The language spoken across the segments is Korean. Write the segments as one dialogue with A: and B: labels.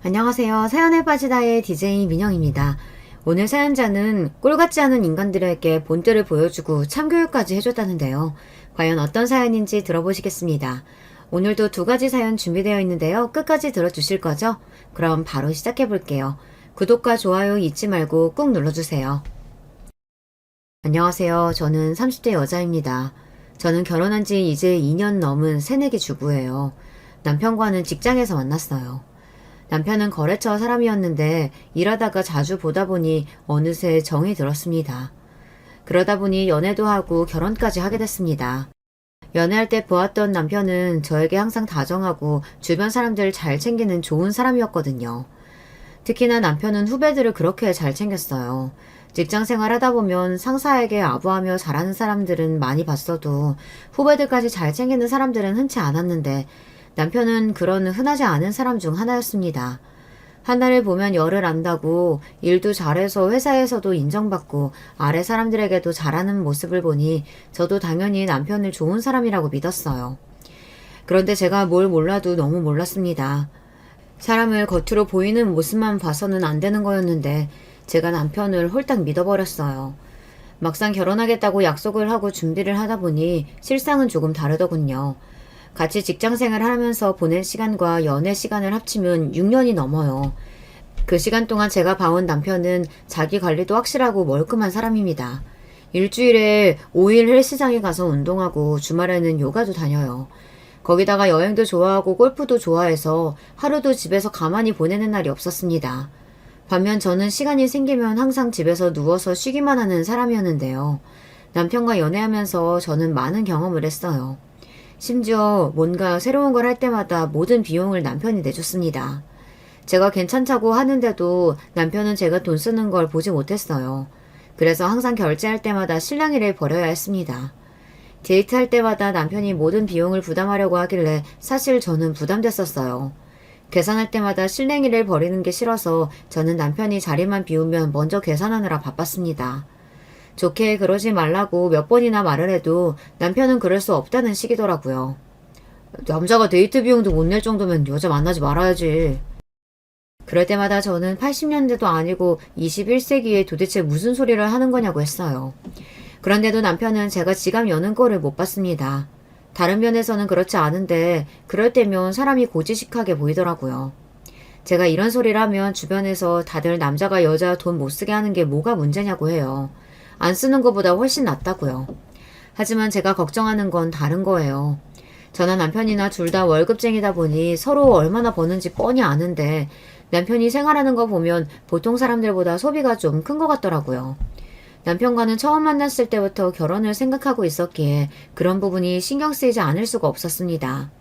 A: 안녕하세요. 사연에 빠지다의 DJ 민영입니다. 오늘 사연자는 꼴같지 않은 인간들에게 본때를 보여주고 참교육까지 해줬다는데요. 과연 어떤 사연인지 들어보시겠습니다. 오늘도 두 가지 사연 준비되어 있는데요. 끝까지 들어주실 거죠? 그럼 바로 시작해볼게요. 구독과 좋아요 잊지 말고 꾹 눌러주세요. 안녕하세요. 저는 30대 여자입니다. 저는 결혼한 지 이제 2년 넘은 새내기 주부예요. 남편과는 직장에서 만났어요. 남편은 거래처 사람이었는데 일하다가 자주 보다 보니 어느새 정이 들었습니다. 그러다 보니 연애도 하고 결혼까지 하게 됐습니다. 연애할 때 보았던 남편은 저에게 항상 다정하고 주변 사람들 잘 챙기는 좋은 사람이었거든요. 특히나 남편은 후배들을 그렇게 잘 챙겼어요. 직장 생활 하다 보면 상사에게 아부하며 잘하는 사람들은 많이 봤어도 후배들까지 잘 챙기는 사람들은 흔치 않았는데 남편은 그런 흔하지 않은 사람 중 하나였습니다. 하나를 보면 열을 안다고 일도 잘해서 회사에서도 인정받고 아래 사람들에게도 잘하는 모습을 보니 저도 당연히 남편을 좋은 사람이라고 믿었어요. 그런데 제가 뭘 몰라도 너무 몰랐습니다. 사람을 겉으로 보이는 모습만 봐서는 안 되는 거였는데 제가 남편을 홀딱 믿어버렸어요. 막상 결혼하겠다고 약속을 하고 준비를 하다 보니 실상은 조금 다르더군요. 같이 직장 생활을 하면서 보낸 시간과 연애 시간을 합치면 6년이 넘어요. 그 시간 동안 제가 봐온 남편은 자기 관리도 확실하고 멀끔한 사람입니다. 일주일에 5일 헬스장에 가서 운동하고 주말에는 요가도 다녀요. 거기다가 여행도 좋아하고 골프도 좋아해서 하루도 집에서 가만히 보내는 날이 없었습니다. 반면 저는 시간이 생기면 항상 집에서 누워서 쉬기만 하는 사람이었는데요. 남편과 연애하면서 저는 많은 경험을 했어요. 심지어 뭔가 새로운 걸 할 때마다 모든 비용을 남편이 내줬습니다. 제가 괜찮다고 하는데도 남편은 제가 돈 쓰는 걸 보지 못했어요. 그래서 항상 결제할 때마다 실랑이를 벌여야 했습니다. 데이트할 때마다 남편이 모든 비용을 부담하려고 하길래 사실 저는 부담됐었어요. 계산할 때마다 실랭이를 벌이는 게 싫어서 저는 남편이 자리만 비우면 먼저 계산하느라 바빴습니다. 좋게 그러지 말라고 몇 번이나 말을 해도 남편은 그럴 수 없다는 식이더라고요. 남자가 데이트 비용도 못 낼 정도면 여자 만나지 말아야지. 그럴 때마다 저는 80년대도 아니고 21세기에 도대체 무슨 소리를 하는 거냐고 했어요. 그런데도 남편은 제가 지갑 여는 꼴을 못 봤습니다. 다른 면에서는 그렇지 않은데 그럴 때면 사람이 고지식하게 보이더라고요. 제가 이런 소리를 하면 주변에서 다들 남자가 여자 돈 못 쓰게 하는 게 뭐가 문제냐고 해요. 안 쓰는 것보다 훨씬 낫다고요. 하지만 제가 걱정하는 건 다른 거예요. 저나 남편이나 둘 다 월급쟁이다 보니 서로 얼마나 버는지 뻔히 아는데 남편이 생활하는 거 보면 보통 사람들보다 소비가 좀 큰 것 같더라고요. 남편과는 처음 만났을 때부터 결혼을 생각하고 있었기에 그런 부분이 신경 쓰이지 않을 수가 없었습니다.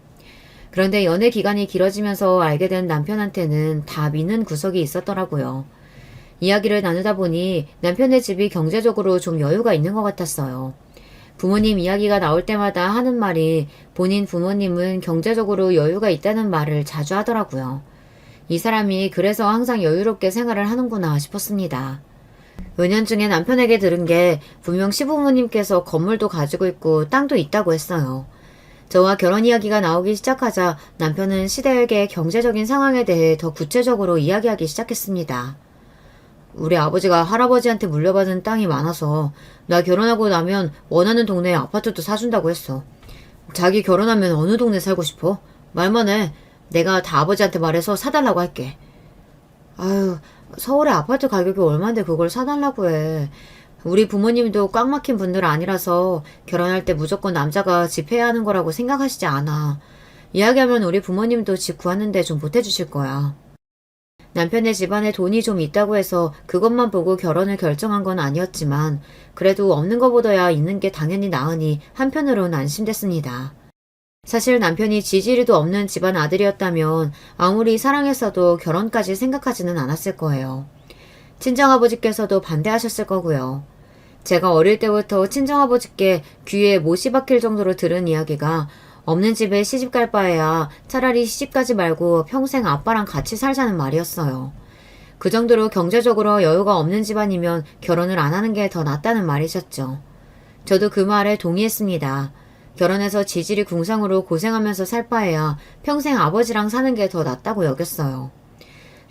A: 그런데 연애 기간이 길어지면서 알게 된 남편한테는 다 미는 구석이 있었더라고요. 이야기를 나누다 보니 남편의 집이 경제적으로 좀 여유가 있는 것 같았어요. 부모님 이야기가 나올 때마다 하는 말이 본인 부모님은 경제적으로 여유가 있다는 말을 자주 하더라고요. 이 사람이 그래서 항상 여유롭게 생활을 하는구나 싶었습니다. 은연중에 남편에게 들은 게 분명 시부모님께서 건물도 가지고 있고 땅도 있다고 했어요. 저와 결혼 이야기가 나오기 시작하자 남편은 시댁의 경제적인 상황에 대해 더 구체적으로 이야기하기 시작했습니다. 우리 아버지가 할아버지한테 물려받은 땅이 많아서 나 결혼하고 나면 원하는 동네에 아파트도 사준다고 했어. 자기 결혼하면 어느 동네 살고 싶어? 말만 해. 내가 다 아버지한테 말해서 사달라고 할게. 아유, 서울에 아파트 가격이 얼만데 그걸 사달라고 해. 우리 부모님도 꽉 막힌 분들 아니라서 결혼할 때 무조건 남자가 집 해야 하는 거라고 생각하시지 않아. 이야기하면 우리 부모님도 집 구하는데 좀 보태주실 거야. 남편의 집안에 돈이 좀 있다고 해서 그것만 보고 결혼을 결정한 건 아니었지만 그래도 없는 것보다야 있는 게 당연히 나으니 한편으론 안심됐습니다. 사실 남편이 지지리도 없는 집안 아들이었다면 아무리 사랑했어도 결혼까지 생각하지는 않았을 거예요. 친정아버지께서도 반대하셨을 거고요. 제가 어릴 때부터 친정아버지께 귀에 못이 박힐 정도로 들은 이야기가 없는 집에 시집갈 바에야 차라리 시집가지 말고 평생 아빠랑 같이 살자는 말이었어요. 그 정도로 경제적으로 여유가 없는 집안이면 결혼을 안 하는 게 더 낫다는 말이셨죠. 저도 그 말에 동의했습니다. 결혼해서 지질이 궁상으로 고생하면서 살 바에야 평생 아버지랑 사는 게 더 낫다고 여겼어요.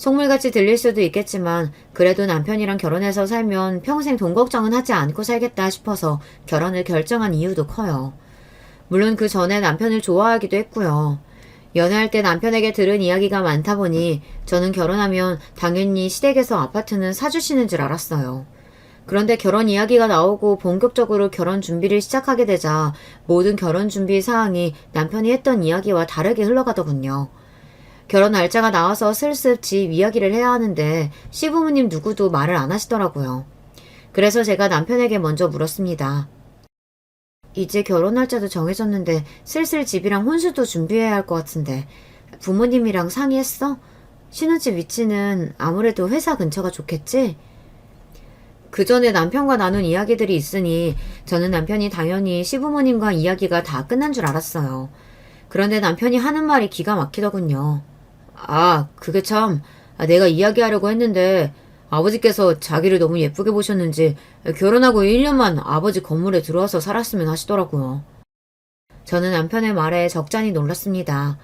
A: 속물같이 들릴 수도 있겠지만 그래도 남편이랑 결혼해서 살면 평생 돈 걱정은 하지 않고 살겠다 싶어서 결혼을 결정한 이유도 커요. 물론 그 전에 남편을 좋아하기도 했고요. 연애할 때 남편에게 들은 이야기가 많다 보니 저는 결혼하면 당연히 시댁에서 아파트는 사주시는 줄 알았어요. 그런데 결혼 이야기가 나오고 본격적으로 결혼 준비를 시작하게 되자 모든 결혼 준비 사항이 남편이 했던 이야기와 다르게 흘러가더군요. 결혼 날짜가 나와서 슬슬 집 이야기를 해야 하는데 시부모님 누구도 말을 안 하시더라고요. 그래서 제가 남편에게 먼저 물었습니다. 이제 결혼 날짜도 정해졌는데 슬슬 집이랑 혼수도 준비해야 할 것 같은데 부모님이랑 상의했어? 신혼집 위치는 아무래도 회사 근처가 좋겠지? 그 전에 남편과 나눈 이야기들이 있으니 저는 남편이 당연히 시부모님과 이야기가 다 끝난 줄 알았어요. 그런데 남편이 하는 말이 기가 막히더군요. 그게 참, 내가 이야기하려고 했는데 아버지께서 자기를 너무 예쁘게 보셨는지 결혼하고 1년만 아버지 건물에 들어와서 살았으면 하시더라고요. 저는 남편의 말에 적잖이 놀랐습니다.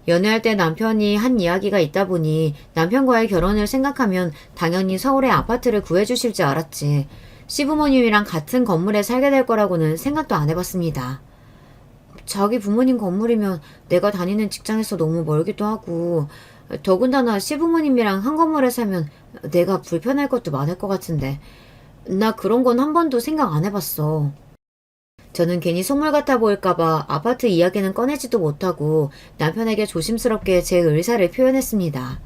A: 연애할 때 남편이 한 이야기가 있다 보니 남편과의 결혼을 생각하면 당연히 서울에 아파트를 구해주실 줄 알았지 시부모님이랑 같은 건물에 살게 될 거라고는 생각도 안 해봤습니다. 자기 부모님 건물이면 내가 다니는 직장에서 너무 멀기도 하고 더군다나 시부모님이랑 한 건물에 살면 내가 불편할 것도 많을 것 같은데 나 그런 건 한 번도 생각 안 해봤어. 저는 괜히 속물 같아 보일까봐 아파트 이야기는 꺼내지도 못하고 남편에게 조심스럽게 제 의사를 표현했습니다.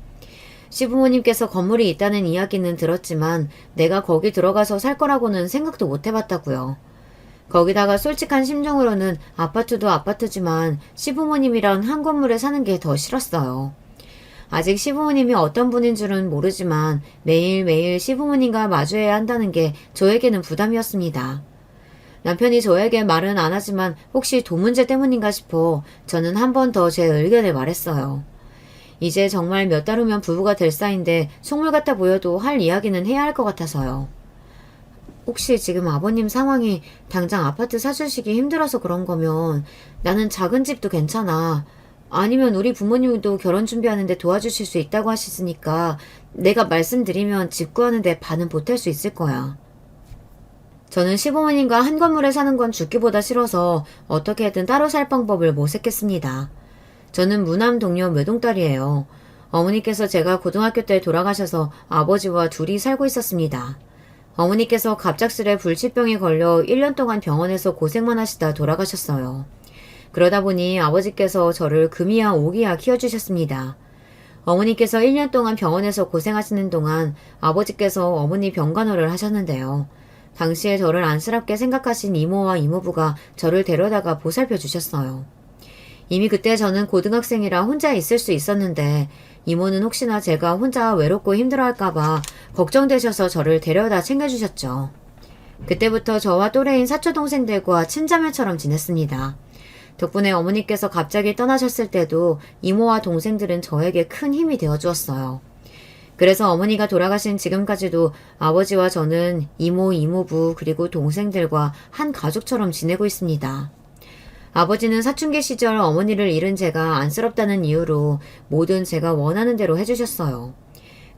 A: 시부모님께서 건물이 있다는 이야기는 들었지만 내가 거기 들어가서 살 거라고는 생각도 못 해봤다고요. 거기다가 솔직한 심정으로는 아파트도 아파트지만 시부모님이랑 한 건물에 사는 게 더 싫었어요. 아직 시부모님이 어떤 분인 줄은 모르지만 매일매일 시부모님과 마주해야 한다는 게 저에게는 부담이었습니다. 남편이 저에게 말은 안 하지만 혹시 돈 문제 때문인가 싶어 저는 한 번 더 제 의견을 말했어요. 이제 정말 몇 달 후면 부부가 될 사이인데 속물 같아 보여도 할 이야기는 해야 할 것 같아서요. 혹시 지금 아버님 상황이 당장 아파트 사주시기 힘들어서 그런 거면 나는 작은 집도 괜찮아. 아니면 우리 부모님도 결혼 준비하는데 도와주실 수 있다고 하시니까 내가 말씀드리면 집 구하는데 반은 보탤 수 있을 거야. 저는 시부모님과 한 건물에 사는 건 죽기보다 싫어서 어떻게든 따로 살 방법을 모색했습니다. 저는 무남 동료 외동딸이에요. 어머니께서 제가 고등학교 때 돌아가셔서 아버지와 둘이 살고 있었습니다. 어머니께서 갑작스레 불치병에 걸려 1년 동안 병원에서 고생만 하시다 돌아가셨어요. 그러다 보니 아버지께서 저를 금이야 오기야 키워주셨습니다. 어머니께서 1년 동안 병원에서 고생하시는 동안 아버지께서 어머니 병간호를 하셨는데요. 당시에 저를 안쓰럽게 생각하신 이모와 이모부가 저를 데려다가 보살펴 주셨어요. 이미 그때 저는 고등학생이라 혼자 있을 수 있었는데 이모는 혹시나 제가 혼자 외롭고 힘들어할까봐 걱정되셔서 저를 데려다 챙겨주셨죠. 그때부터 저와 또래인 사촌동생들과 친자매처럼 지냈습니다. 덕분에 어머니께서 갑자기 떠나셨을 때도 이모와 동생들은 저에게 큰 힘이 되어주었어요. 그래서 어머니가 돌아가신 지금까지도 아버지와 저는 이모, 이모부 그리고 동생들과 한 가족처럼 지내고 있습니다. 아버지는 사춘기 시절 어머니를 잃은 제가 안쓰럽다는 이유로 뭐든 제가 원하는 대로 해주셨어요.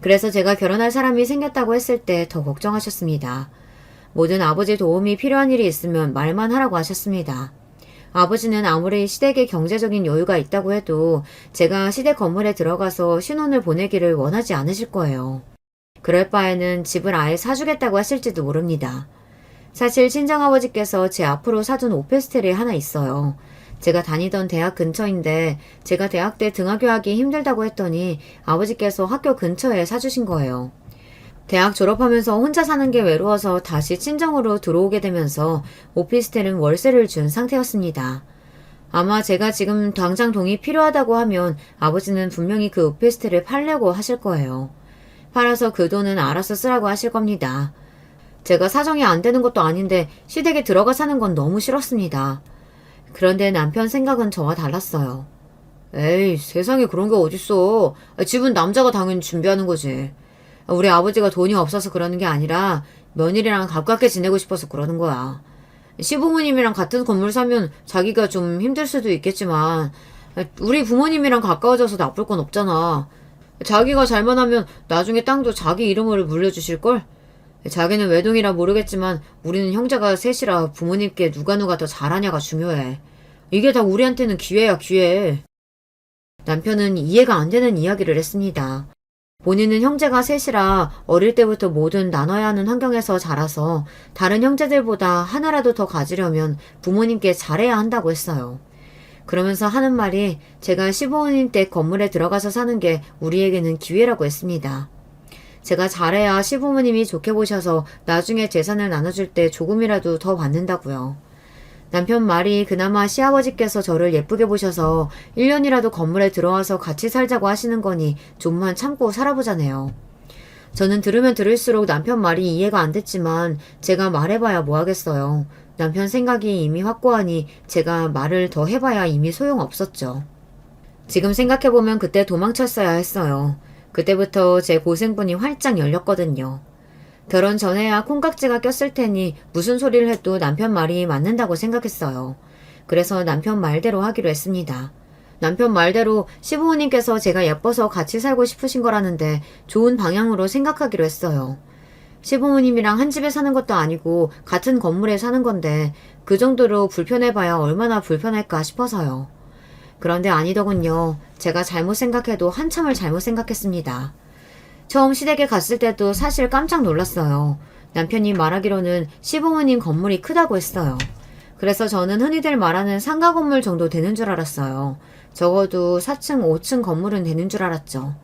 A: 그래서 제가 결혼할 사람이 생겼다고 했을 때 더 걱정하셨습니다. 뭐든 아버지 도움이 필요한 일이 있으면 말만 하라고 하셨습니다. 아버지는 아무리 시댁에 경제적인 여유가 있다고 해도 제가 시댁 건물에 들어가서 신혼을 보내기를 원하지 않으실 거예요. 그럴 바에는 집을 아예 사주겠다고 하실지도 모릅니다. 사실 친정아버지께서 제 앞으로 사둔 오피스텔이 하나 있어요. 제가 다니던 대학 근처인데 제가 대학 때 등하교하기 힘들다고 했더니 아버지께서 학교 근처에 사주신 거예요. 대학 졸업하면서 혼자 사는 게 외로워서 다시 친정으로 들어오게 되면서 오피스텔은 월세를 준 상태였습니다. 아마 제가 지금 당장 돈이 필요하다고 하면 아버지는 분명히 그 오피스텔을 팔려고 하실 거예요. 팔아서 그 돈은 알아서 쓰라고 하실 겁니다. 제가 사정이 안 되는 것도 아닌데 시댁에 들어가 사는 건 너무 싫었습니다. 그런데 남편 생각은 저와 달랐어요. 에이, 세상에 그런 게 어딨어. 집은 남자가 당연히 준비하는 거지. 우리 아버지가 돈이 없어서 그러는 게 아니라 며느리랑 가깝게 지내고 싶어서 그러는 거야. 시부모님이랑 같은 건물 사면 자기가 좀 힘들 수도 있겠지만 우리 부모님이랑 가까워져서 나쁠 건 없잖아. 자기가 잘만 하면 나중에 땅도 자기 이름으로 물려주실걸? 자기는 외동이라 모르겠지만 우리는 형제가 셋이라 부모님께 누가 더 잘하냐가 중요해. 이게 다 우리한테는 기회야, 기회. 남편은 이해가 안 되는 이야기를 했습니다. 본인은 형제가 셋이라 어릴 때부터 뭐든 나눠야 하는 환경에서 자라서 다른 형제들보다 하나라도 더 가지려면 부모님께 잘해야 한다고 했어요. 그러면서 하는 말이 제가 시부모님 댁 건물에 들어가서 사는 게 우리에게는 기회라고 했습니다. 제가 잘해야 시부모님이 좋게 보셔서 나중에 재산을 나눠줄 때 조금이라도 더 받는다고요. 남편 말이 그나마 시아버지께서 저를 예쁘게 보셔서 1년이라도 건물에 들어와서 같이 살자고 하시는 거니 좀만 참고 살아보자네요. 저는 들으면 들을수록 남편 말이 이해가 안 됐지만 제가 말해봐야 뭐 하겠어요. 남편 생각이 이미 확고하니 제가 말을 더 해봐야 이미 소용없었죠. 지금 생각해보면 그때 도망쳤어야 했어요. 그때부터 제 고생분이 활짝 열렸거든요. 결혼 전에야 콩깍지가 꼈을 테니 무슨 소리를 해도 남편 말이 맞는다고 생각했어요. 그래서 남편 말대로 하기로 했습니다. 남편 말대로 시부모님께서 제가 예뻐서 같이 살고 싶으신 거라는데 좋은 방향으로 생각하기로 했어요. 시부모님이랑 한 집에 사는 것도 아니고 같은 건물에 사는 건데 그 정도로 불편해봐야 얼마나 불편할까 싶어서요. 그런데 아니더군요. 제가 잘못 생각해도 한참을 잘못 생각했습니다. 처음 시댁에 갔을 때도 사실 깜짝 놀랐어요. 남편이 말하기로는 시부모님 건물이 크다고 했어요. 그래서 저는 흔히들 말하는 상가 건물 정도 되는 줄 알았어요. 적어도 4층, 5층 건물은 되는 줄 알았죠.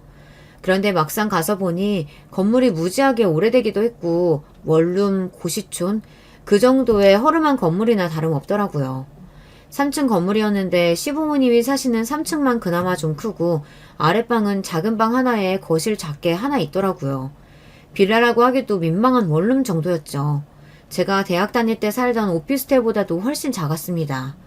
A: 그런데 막상 가서 보니 건물이 무지하게 오래되기도 했고 원룸, 고시촌 그 정도의 허름한 건물이나 다름없더라고요. 3층 건물이었는데 시부모님이 사시는 3층만 그나마 좀 크고 아랫방은 작은 방 하나에 거실 작게 하나 있더라고요. 빌라라고 하기도 민망한 원룸 정도였죠. 제가 대학 다닐 때 살던 오피스텔보다도 훨씬 작았습니다.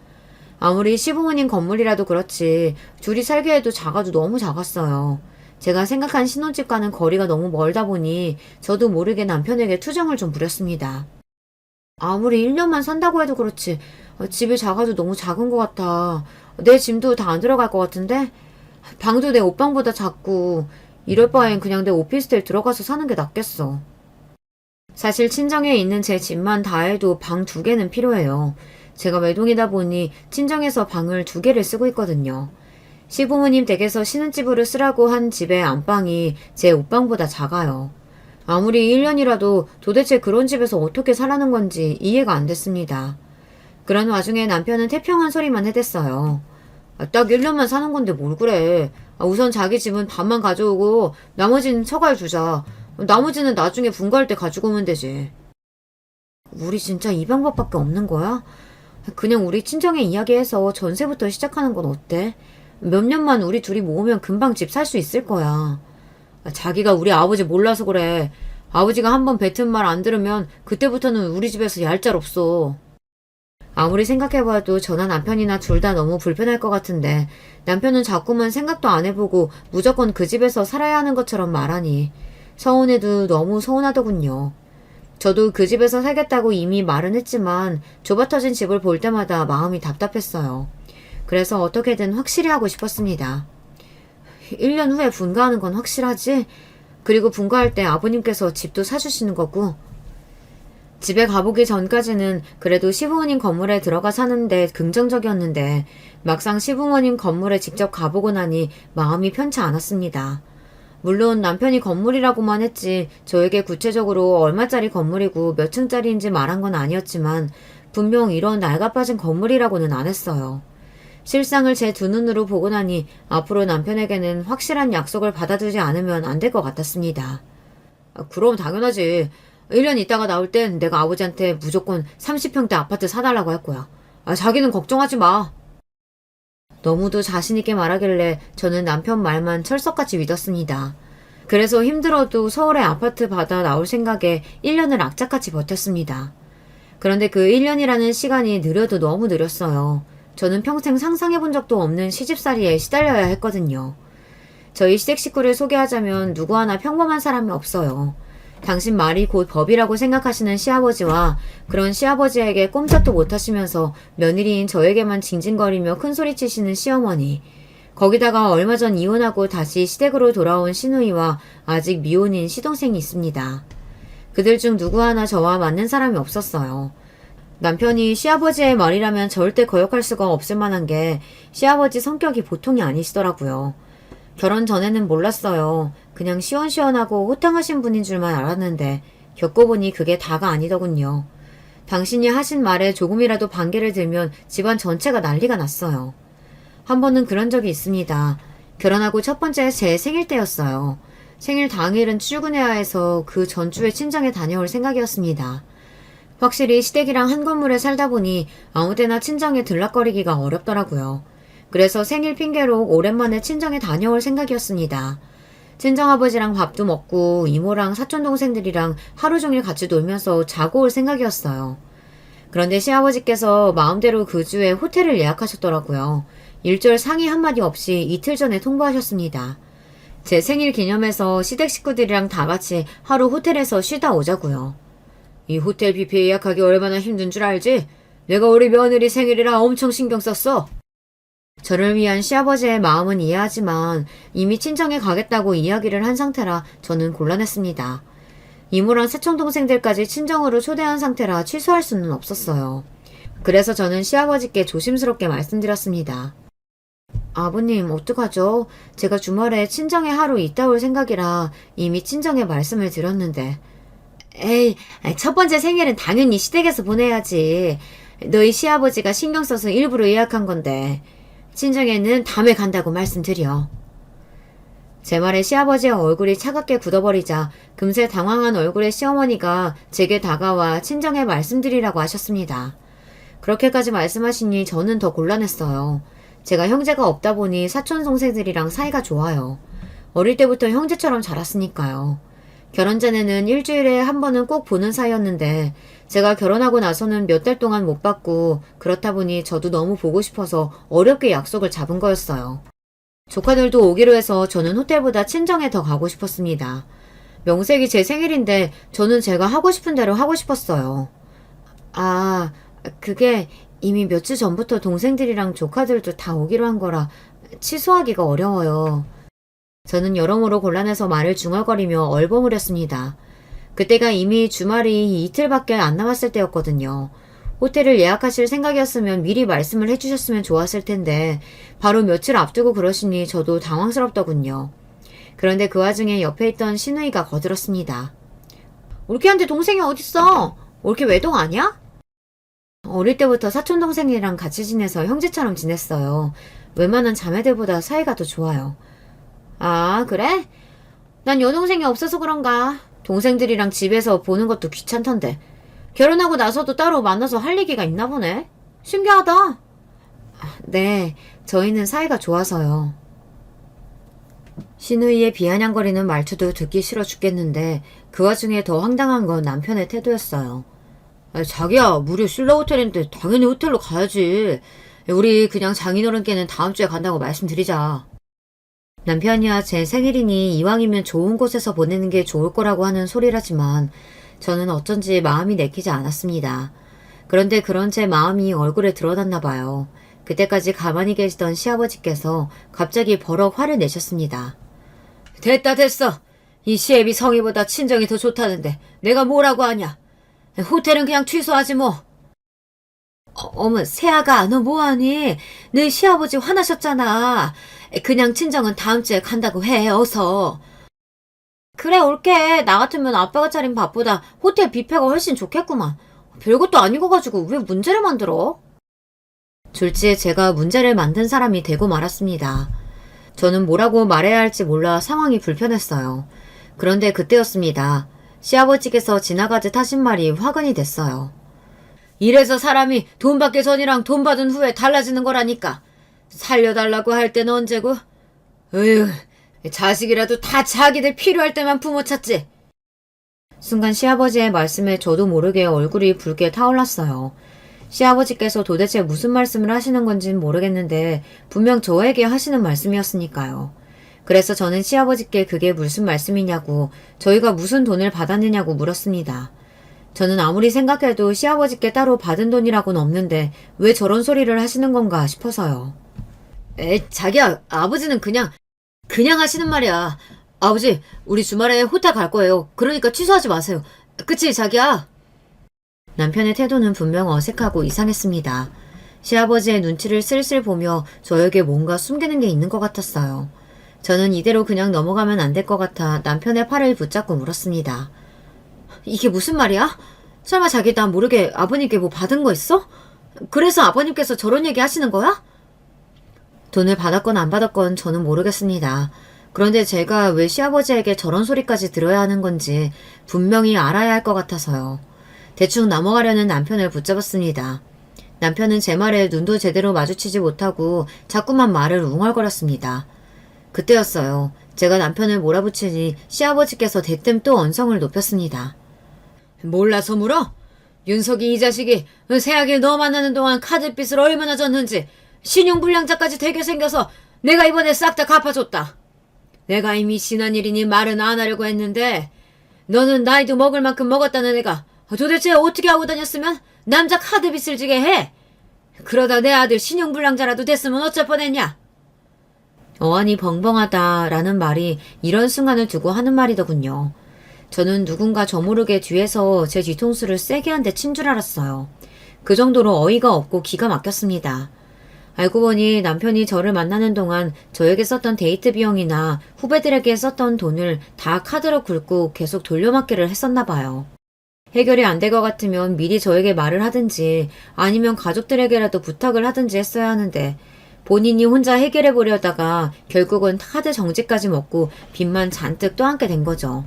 A: 아무리 시부모님 건물이라도 그렇지 둘이 살기에도 작아도 너무 작았어요. 제가 생각한 신혼집과는 거리가 너무 멀다 보니 저도 모르게 남편에게 투정을 좀 부렸습니다. 아무리 1년만 산다고 해도 그렇지 집이 작아도 너무 작은 것 같아. 내 짐도 다 안 들어갈 것 같은데? 방도 내 옷방보다 작고 이럴 바엔 그냥 내 오피스텔 들어가서 사는 게 낫겠어. 사실 친정에 있는 제 집만 다 해도 방 2개는 필요해요. 제가 외동이다 보니 친정에서 방을 2개를 쓰고 있거든요. 시부모님 댁에서 신혼집으로 쓰라고 한 집의 안방이 제 옷방보다 작아요. 아무리 1년이라도 도대체 그런 집에서 어떻게 살라는 건지 이해가 안 됐습니다. 그런 와중에 남편은 태평한 소리만 해댔어요. 딱 1년만 사는 건데 뭘 그래. 우선 자기 집은 반만 가져오고 나머지는 처가에 두자. 나머지는 나중에 분가할 때 가지고 오면 되지. 우리 진짜 이 방법밖에 없는 거야? 그냥 우리 친정에 이야기해서 전세부터 시작하는 건 어때? 몇 년만 우리 둘이 모으면 금방 집 살 수 있을 거야. 자기가 우리 아버지 몰라서 그래. 아버지가 한번 뱉은 말 안 들으면 그때부터는 우리 집에서 얄짤 없어. 아무리 생각해봐도 저나 남편이나 둘 다 너무 불편할 것 같은데 남편은 자꾸만 생각도 안 해보고 무조건 그 집에서 살아야 하는 것처럼 말하니 서운해도 너무 서운하더군요. 저도 그 집에서 살겠다고 이미 말은 했지만 좁아터진 집을 볼 때마다 마음이 답답했어요. 그래서 어떻게든 확실히 하고 싶었습니다. 1년 후에 분가하는 건 확실하지? 그리고 분가할 때 아버님께서 집도 사주시는 거고. 집에 가보기 전까지는 그래도 시부모님 건물에 들어가 사는데 긍정적이었는데 막상 시부모님 건물에 직접 가보고 나니 마음이 편치 않았습니다. 물론 남편이 건물이라고만 했지 저에게 구체적으로 얼마짜리 건물이고 몇 층짜리인지 말한 건 아니었지만 분명 이런 낡아빠진 건물이라고는 안 했어요. 실상을 제 두 눈으로 보고 나니 앞으로 남편에게는 확실한 약속을 받아두지 않으면 안 될 것 같았습니다. 그럼 당연하지. 1년 있다가 나올 땐 내가 아버지한테 무조건 30평대 아파트 사달라고 할 거야. 자기는 걱정하지 마. 너무도 자신있게 말하길래 저는 남편 말만 철석같이 믿었습니다. 그래서 힘들어도 서울에 아파트 받아 나올 생각에 1년을 악착같이 버텼습니다. 그런데 그 1년이라는 시간이 느려도 너무 느렸어요. 저는 평생 상상해본 적도 없는 시집살이에 시달려야 했거든요. 저희 시댁 식구를 소개하자면 누구 하나 평범한 사람이 없어요. 당신 말이 곧 법이라고 생각하시는 시아버지와 그런 시아버지에게 꼼짝도 못하시면서 며느리인 저에게만 징징거리며 큰소리치시는 시어머니, 거기다가 얼마 전 이혼하고 다시 시댁으로 돌아온 시누이와 아직 미혼인 시동생이 있습니다. 그들 중 누구 하나 저와 맞는 사람이 없었어요. 남편이 시아버지의 말이라면 절대 거역할 수가 없을 만한 게 시아버지 성격이 보통이 아니시더라고요. 결혼 전에는 몰랐어요. 그냥 시원시원하고 호탕하신 분인 줄만 알았는데 겪어보니 그게 다가 아니더군요. 당신이 하신 말에 조금이라도 반개를 들면 집안 전체가 난리가 났어요. 한 번은 그런 적이 있습니다. 결혼하고 첫 번째 제 생일 때였어요. 생일 당일은 출근해야 해서 그 전주에 친정에 다녀올 생각이었습니다. 확실히 시댁이랑 한 건물에 살다 보니 아무데나 친정에 들락거리기가 어렵더라고요. 그래서 생일 핑계로 오랜만에 친정에 다녀올 생각이었습니다. 친정아버지랑 밥도 먹고 이모랑 사촌동생들이랑 하루 종일 같이 놀면서 자고 올 생각이었어요. 그런데 시아버지께서 마음대로 그 주에 호텔을 예약하셨더라고요. 일절 상의 한마디 없이 이틀 전에 통보하셨습니다. 제 생일 기념해서 시댁 식구들이랑 다 같이 하루 호텔에서 쉬다 오자고요. 이 호텔 뷔페 예약하기 얼마나 힘든 줄 알지? 내가 우리 며느리 생일이라 엄청 신경 썼어. 저를 위한 시아버지의 마음은 이해하지만 이미 친정에 가겠다고 이야기를 한 상태라 저는 곤란했습니다. 이모랑 사촌동생들까지 친정으로 초대한 상태라 취소할 수는 없었어요. 그래서 저는 시아버지께 조심스럽게 말씀드렸습니다. 아버님 어떡하죠? 제가 주말에 친정에 하루 있다 올 생각이라 이미 친정에 말씀을 드렸는데. 에이, 첫 번째 생일은 당연히 시댁에서 보내야지. 너희 시아버지가 신경 써서 일부러 예약한 건데 친정에는 다음에 간다고 말씀드려. 제 말에 시아버지의 얼굴이 차갑게 굳어버리자 금세 당황한 얼굴의 시어머니가 제게 다가와 친정에 말씀드리라고 하셨습니다. 그렇게까지 말씀하시니 저는 더 곤란했어요. 제가 형제가 없다 보니 사촌 동생들이랑 사이가 좋아요. 어릴 때부터 형제처럼 자랐으니까요. 결혼 전에는 일주일에 한 번은 꼭 보는 사이였는데 제가 결혼하고 나서는 몇 달 동안 못 봤고 그렇다 보니 저도 너무 보고 싶어서 어렵게 약속을 잡은 거였어요. 조카들도 오기로 해서 저는 호텔보다 친정에 더 가고 싶었습니다. 명색이 제 생일인데 저는 제가 하고 싶은 대로 하고 싶었어요. 아, 그게 이미 몇 주 전부터 동생들이랑 조카들도 다 오기로 한 거라 취소하기가 어려워요. 저는 여러모로 곤란해서 말을 중얼거리며 얼버무렸습니다. 그때가 이미 주말이 이틀밖에 안 남았을 때였거든요. 호텔을 예약하실 생각이었으면 미리 말씀을 해주셨으면 좋았을 텐데 바로 며칠 앞두고 그러시니 저도 당황스럽더군요. 그런데 그 와중에 옆에 있던 시누이가 거들었습니다. 올케한테 동생이 어딨어? 올케 외동 아니야? 어릴 때부터 사촌동생이랑 같이 지내서 형제처럼 지냈어요. 웬만한 자매들보다 사이가 더 좋아요. 아, 그래? 난 여동생이 없어서 그런가. 동생들이랑 집에서 보는 것도 귀찮던데. 결혼하고 나서도 따로 만나서 할 얘기가 있나 보네. 신기하다. 네, 저희는 사이가 좋아서요. 시누이의 비아냥거리는 말투도 듣기 싫어 죽겠는데 그 와중에 더 황당한 건 남편의 태도였어요. 자기야, 무료 신라 호텔인데 당연히 호텔로 가야지. 우리 그냥 장인어른께는 다음 주에 간다고 말씀드리자. 남편이야 제 생일이니 이왕이면 좋은 곳에서 보내는 게 좋을 거라고 하는 소리라지만 저는 어쩐지 마음이 내키지 않았습니다. 그런데 그런 제 마음이 얼굴에 드러났나 봐요. 그때까지 가만히 계시던 시아버지께서 갑자기 버럭 화를 내셨습니다. 됐다 됐어. 이 시애비 성의보다 친정이 더 좋다는데 내가 뭐라고 하냐. 호텔은 그냥 취소하지 뭐. 어머 새아가 너 뭐하니? 너 시아버지 화나셨잖아. 그냥 친정은 다음 주에 간다고 해 어서. 그래 올게. 나 같으면 아빠가 차린 밥보다 호텔 뷔페가 훨씬 좋겠구만. 별것도 아닌 거 가지고 왜 문제를 만들어? 졸지에 제가 문제를 만든 사람이 되고 말았습니다. 저는 뭐라고 말해야 할지 몰라 상황이 불편했어요. 그런데 그때였습니다. 시아버지께서 지나가듯 하신 말이 화근이 됐어요. 이래서 사람이 돈 받기 전이랑 돈 받은 후에 달라지는 거라니까. 살려달라고 할 때는 언제고? 으휴, 자식이라도 다 자기들 필요할 때만 부모 찾지. 순간 시아버지의 말씀에 저도 모르게 얼굴이 붉게 타올랐어요. 시아버지께서 도대체 무슨 말씀을 하시는 건진 모르겠는데 분명 저에게 하시는 말씀이었으니까요. 그래서 저는 시아버지께 그게 무슨 말씀이냐고 저희가 무슨 돈을 받았느냐고 물었습니다. 저는 아무리 생각해도 시아버지께 따로 받은 돈이라고는 없는데 왜 저런 소리를 하시는 건가 싶어서요. 자기야, 아버지는 그냥 하시는 말이야. 아버지, 우리 주말에 호텔 갈 거예요. 그러니까 취소하지 마세요. 그치, 자기야? 남편의 태도는 분명 어색하고 이상했습니다. 시아버지의 눈치를 슬슬 보며 저에게 뭔가 숨기는 게 있는 것 같았어요. 저는 이대로 그냥 넘어가면 안 될 것 같아 남편의 팔을 붙잡고 물었습니다. 이게 무슨 말이야? 설마 자기 나 모르게 아버님께 뭐 받은 거 있어? 그래서 아버님께서 저런 얘기 하시는 거야? 돈을 받았건 안 받았건 저는 모르겠습니다. 그런데 제가 왜 시아버지에게 저런 소리까지 들어야 하는 건지 분명히 알아야 할 것 같아서요. 대충 넘어가려는 남편을 붙잡았습니다. 남편은 제 말에 눈도 제대로 마주치지 못하고 자꾸만 말을 웅얼거렸습니다. 그때였어요. 제가 남편을 몰아붙이니 시아버지께서 대뜸 또 언성을 높였습니다. 몰라서 물어? 윤석이 이 자식이 새아기를 너 만나는 동안 카드빚을 얼마나 졌는지 신용불량자까지 되게 생겨서 내가 이번에 싹 다 갚아줬다. 내가 이미 지난 일이니 말은 안 하려고 했는데 너는 나이도 먹을 만큼 먹었다는 애가 도대체 어떻게 하고 다녔으면 남자 카드빚을 지게 해? 그러다 내 아들 신용불량자라도 됐으면 어쩔 뻔했냐? 어안이 벙벙하다라는 말이 이런 순간을 두고 하는 말이더군요. 저는 누군가 저 모르게 뒤에서 제 뒤통수를 세게 한 대 친 줄 알았어요. 그 정도로 어이가 없고 기가 막혔습니다. 알고 보니 남편이 저를 만나는 동안 저에게 썼던 데이트 비용이나 후배들에게 썼던 돈을 다 카드로 긁고 계속 돌려막기를 했었나 봐요. 해결이 안 될 것 같으면 미리 저에게 말을 하든지 아니면 가족들에게라도 부탁을 하든지 했어야 하는데 본인이 혼자 해결해 보려다가 결국은 카드 정지까지 먹고 빚만 잔뜩 떠안게 된 거죠.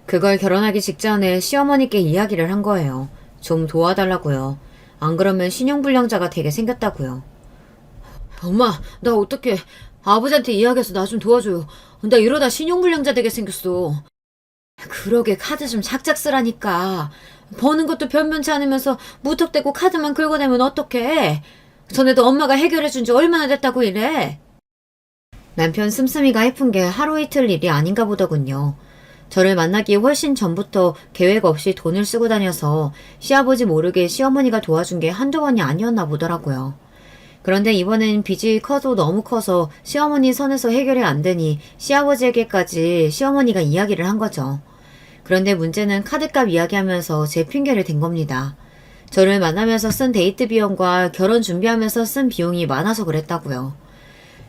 A: 그걸 결혼하기 직전에 시어머니께 이야기를 한 거예요. 좀 도와달라고요. 안 그러면 신용불량자가 되게 생겼다고요. 엄마, 나 어떡해. 아버지한테 이야기해서 나 좀 도와줘요. 나 이러다 신용불량자 되게 생겼어. 그러게 카드 좀 작작 쓰라니까. 버는 것도 변변치 않으면서 무턱대고 카드만 긁어내면 어떡해. 전에도 엄마가 해결해준 지 얼마나 됐다고 이래. 남편 씀씀이가 해픈 게 하루 이틀 일이 아닌가 보더군요. 저를 만나기 훨씬 전부터 계획 없이 돈을 쓰고 다녀서 시아버지 모르게 시어머니가 도와준 게 한두 번이 아니었나 보더라고요. 그런데 이번엔 빚이 커도 너무 커서 시어머니 선에서 해결이 안 되니 시아버지에게까지 시어머니가 이야기를 한 거죠. 그런데 문제는 카드값 이야기하면서 제 핑계를 댄 겁니다. 저를 만나면서 쓴 데이트 비용과 결혼 준비하면서 쓴 비용이 많아서 그랬다고요.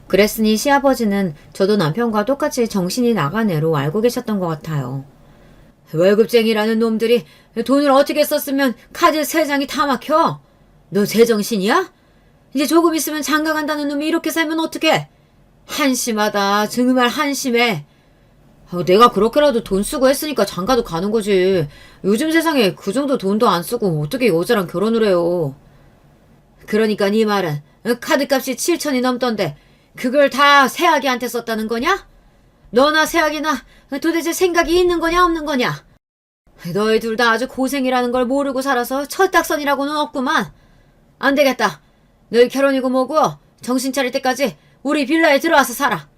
A: 그랬으니 시아버지는 저도 남편과 똑같이 정신이 나간 애로 알고 계셨던 것 같아요. 월급쟁이라는 놈들이 돈을 어떻게 썼으면 카드 3장이 다 막혀? 너 제정신이야? 이제 조금 있으면 장가 간다는 놈이 이렇게 살면 어떡해? 한심하다. 정말 한심해. 내가 그렇게라도 돈 쓰고 했으니까 장가도 가는 거지. 요즘 세상에 그 정도 돈도 안 쓰고 어떻게 여자랑 결혼을 해요. 그러니까 네 말은 카드값이 7천이 넘던데 그걸 다 새아기한테 썼다는 거냐? 너나 새아기나 도대체 생각이 있는 거냐 없는 거냐? 너희 둘 다 아주 고생이라는 걸 모르고 살아서 철딱선이라고는 없구만. 안 되겠다. 너희 결혼이고 뭐고 정신 차릴 때까지 우리 빌라에 들어와서 살아.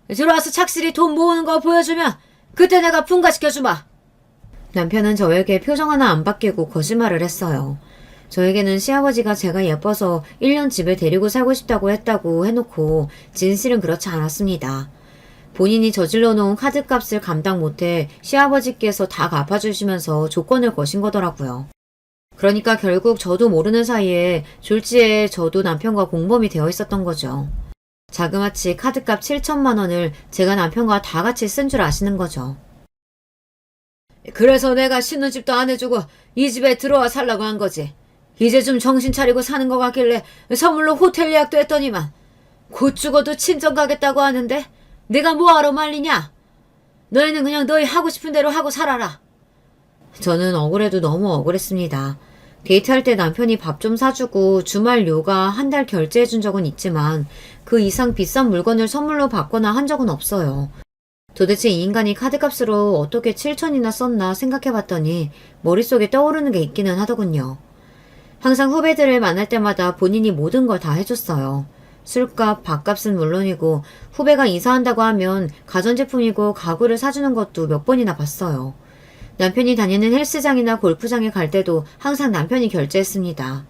A: 들어와서 착실히 돈 모으는 거 보여주면 그때 내가 분가시켜주마. 남편은 저에게 표정 하나 안 바뀌고 거짓말을 했어요. 저에게는 시아버지가 제가 예뻐서 1년 집에 데리고 살고 싶다고 했다고 해놓고 진실은 그렇지 않았습니다. 본인이 저질러 놓은 카드값을 감당 못해 시아버지께서 다 갚아주시면서 조건을 거신 거더라고요. 그러니까 결국 저도 모르는 사이에 졸지에 저도 남편과 공범이 되어 있었던 거죠. 자그마치 카드값 7천만 원을 제가 남편과 다 같이 쓴 줄 아시는 거죠. 그래서 내가 신혼집도 안 해주고 이 집에 들어와 살라고 한 거지. 이제 좀 정신 차리고 사는 것 같길래 선물로 호텔 예약도 했더니만 곧 죽어도 친정 가겠다고 하는데 내가 뭐하러 말리냐? 너희는 그냥 너희 하고 싶은 대로 하고 살아라. 저는 억울해도 너무 억울했습니다. 데이트할 때 남편이 밥 좀 사주고 주말 요가 한 달 결제해준 적은 있지만 그 이상 비싼 물건을 선물로 받거나 한 적은 없어요. 도대체 이 인간이 카드값으로 어떻게 7천이나 썼나 생각해봤더니 머릿속에 떠오르는 게 있기는 하더군요. 항상 후배들을 만날 때마다 본인이 모든 걸 다 해줬어요. 술값, 밥값은 물론이고 후배가 이사한다고 하면 가전제품이고 가구를 사주는 것도 몇 번이나 봤어요. 남편이 다니는 헬스장이나 골프장에 갈 때도 항상 남편이 결제했습니다.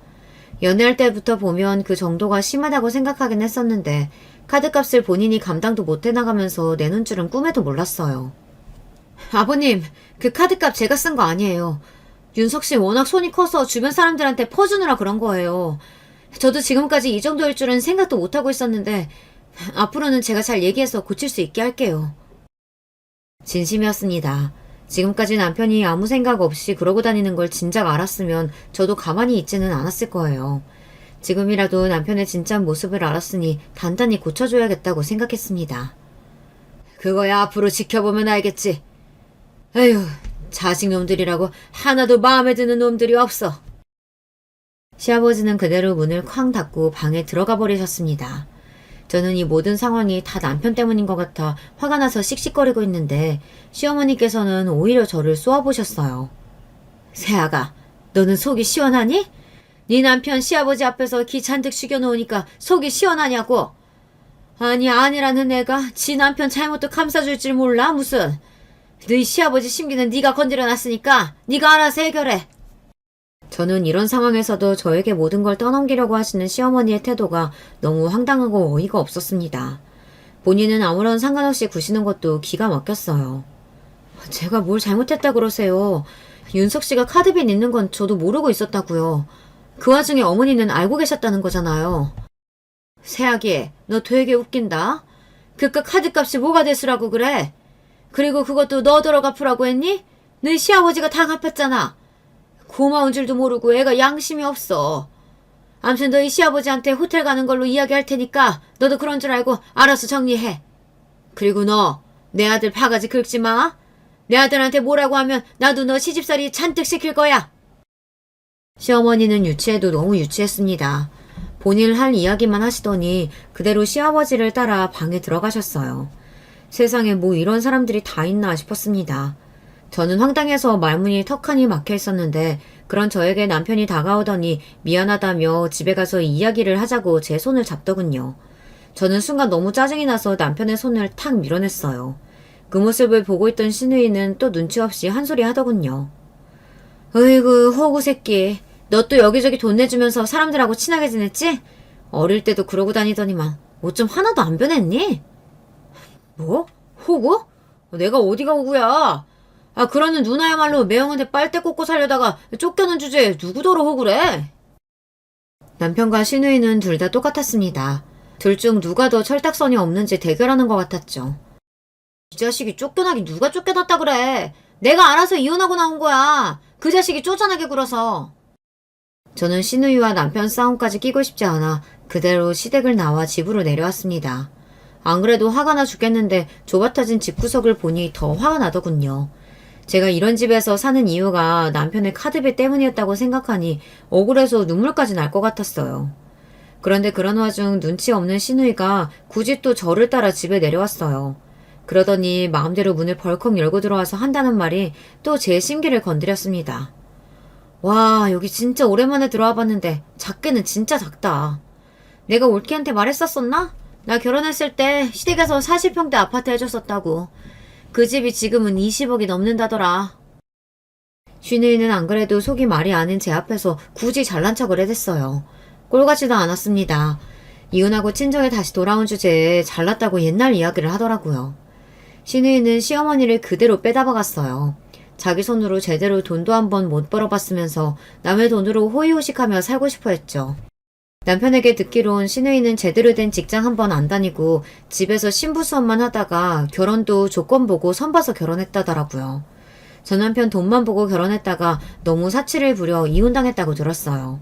A: 연애할 때부터 보면 그 정도가 심하다고 생각하긴 했었는데 카드값을 본인이 감당도 못 해나가면서 내놓은 줄은 꿈에도 몰랐어요. 아버님, 그 카드값 제가 쓴 거 아니에요. 윤석 씨 워낙 손이 커서 주변 사람들한테 퍼주느라 그런 거예요. 저도 지금까지 이 정도일 줄은 생각도 못하고 있었는데 앞으로는 제가 잘 얘기해서 고칠 수 있게 할게요. 진심이었습니다. 지금까지 남편이 아무 생각 없이 그러고 다니는 걸 진작 알았으면 저도 가만히 있지는 않았을 거예요. 지금이라도 남편의 진짜 모습을 알았으니 단단히 고쳐줘야겠다고 생각했습니다. 그거야 앞으로 지켜보면 알겠지. 에휴, 자식놈들이라고 하나도 마음에 드는 놈들이 없어. 시아버지는 그대로 문을 쾅 닫고 방에 들어가 버리셨습니다. 저는 이 모든 상황이 다 남편 때문인 것 같아 화가 나서 씩씩거리고 있는데 시어머니께서는 오히려 저를 쏘아보셨어요. 새아가, 너는 속이 시원하니? 네 남편 시아버지 앞에서 기 잔뜩 죽여놓으니까 속이 시원하냐고? 아니 아니라는 애가 지 남편 잘못도 감싸줄 줄 몰라 무슨. 너희 시아버지 심기는 네가 건드려놨으니까 네가 알아서 해결해. 저는 이런 상황에서도 저에게 모든 걸 떠넘기려고 하시는 시어머니의 태도가 너무 황당하고 어이가 없었습니다. 본인은 아무런 상관없이 구시는 것도 기가 막혔어요. 제가 뭘 잘못했다 그러세요. 윤석 씨가 카드빚 있는 건 저도 모르고 있었다고요. 그 와중에 어머니는 알고 계셨다는 거잖아요. 새아기, 너 되게 웃긴다. 그깟 카드값이 뭐가 대수라고 그래? 그리고 그것도 너더러 갚으라고 했니? 너희 시아버지가 다 갚았잖아. 고마운 줄도 모르고 애가 양심이 없어. 암튼 너희 시아버지한테 호텔 가는 걸로 이야기할 테니까 너도 그런 줄 알고 알아서 정리해. 그리고 너, 내 아들 바가지 긁지 마. 내 아들한테 뭐라고 하면 나도 너 시집살이 잔뜩 시킬 거야. 시어머니는 유치해도 너무 유치했습니다. 본인 할 이야기만 하시더니 그대로 시아버지를 따라 방에 들어가셨어요. 세상에 뭐 이런 사람들이 다 있나 싶었습니다. 저는 황당해서 말문이 턱하니 막혀 있었는데 그런 저에게 남편이 다가오더니 미안하다며 집에 가서 이야기를 하자고 제 손을 잡더군요. 저는 순간 너무 짜증이 나서 남편의 손을 탁 밀어냈어요. 그 모습을 보고 있던 시누이는 또 눈치 없이 한 소리 하더군요. 어이구 호구 새끼, 너 또 여기저기 돈 내주면서 사람들하고 친하게 지냈지? 어릴 때도 그러고 다니더니만 뭐 좀 하나도 안 변했니? 뭐? 호구? 내가 어디가 호구야? 아, 그러는 누나야말로 매형한테 빨대 꽂고 살려다가 쫓겨난 주제에 누구더러 호구래? 남편과 시누이는 둘 다 똑같았습니다. 둘 중 누가 더 철딱선이 없는지 대결하는 것 같았죠. 이 자식이 쫓겨나긴 누가 쫓겨났다 그래. 내가 알아서 이혼하고 나온 거야. 그 자식이 쪼잔하게 굴어서. 저는 시누이와 남편 싸움까지 끼고 싶지 않아 그대로 시댁을 나와 집으로 내려왔습니다. 안 그래도 화가 나 죽겠는데 좁아터진 집구석을 보니 더 화가 나더군요. 제가 이런 집에서 사는 이유가 남편의 카드비 때문이었다고 생각하니 억울해서 눈물까지 날 것 같았어요. 그런데 그런 와중 눈치 없는 시누이가 굳이 또 저를 따라 집에 내려왔어요. 그러더니 마음대로 문을 벌컥 열고 들어와서 한다는 말이 또 제 심기를 건드렸습니다. 와, 여기 진짜 오랜만에 들어와 봤는데 작게는 진짜 작다. 내가 올케한테 말했었었나? 나 결혼했을 때 시댁에서 40평대 아파트 해줬었다고. 그 집이 지금은 20억이 넘는다더라. 쉬누이는 안 그래도 속이 말이 아닌 제 앞에서 굳이 잘난 척을 해댔어요. 꼴같지도 않았습니다. 이혼하고 친정에 다시 돌아온 주제에 잘났다고 옛날 이야기를 하더라고요. 쉬누이는 시어머니를 그대로 빼다박았어요. 자기 손으로 제대로 돈도 한번 못 벌어봤으면서 남의 돈으로 호의호식하며 살고 싶어 했죠. 남편에게 듣기론 시누이는 제대로 된 직장 한 번 안 다니고 집에서 신부 수업만 하다가 결혼도 조건 보고 선봐서 결혼했다더라고요. 저 남편 돈만 보고 결혼했다가 너무 사치를 부려 이혼당했다고 들었어요.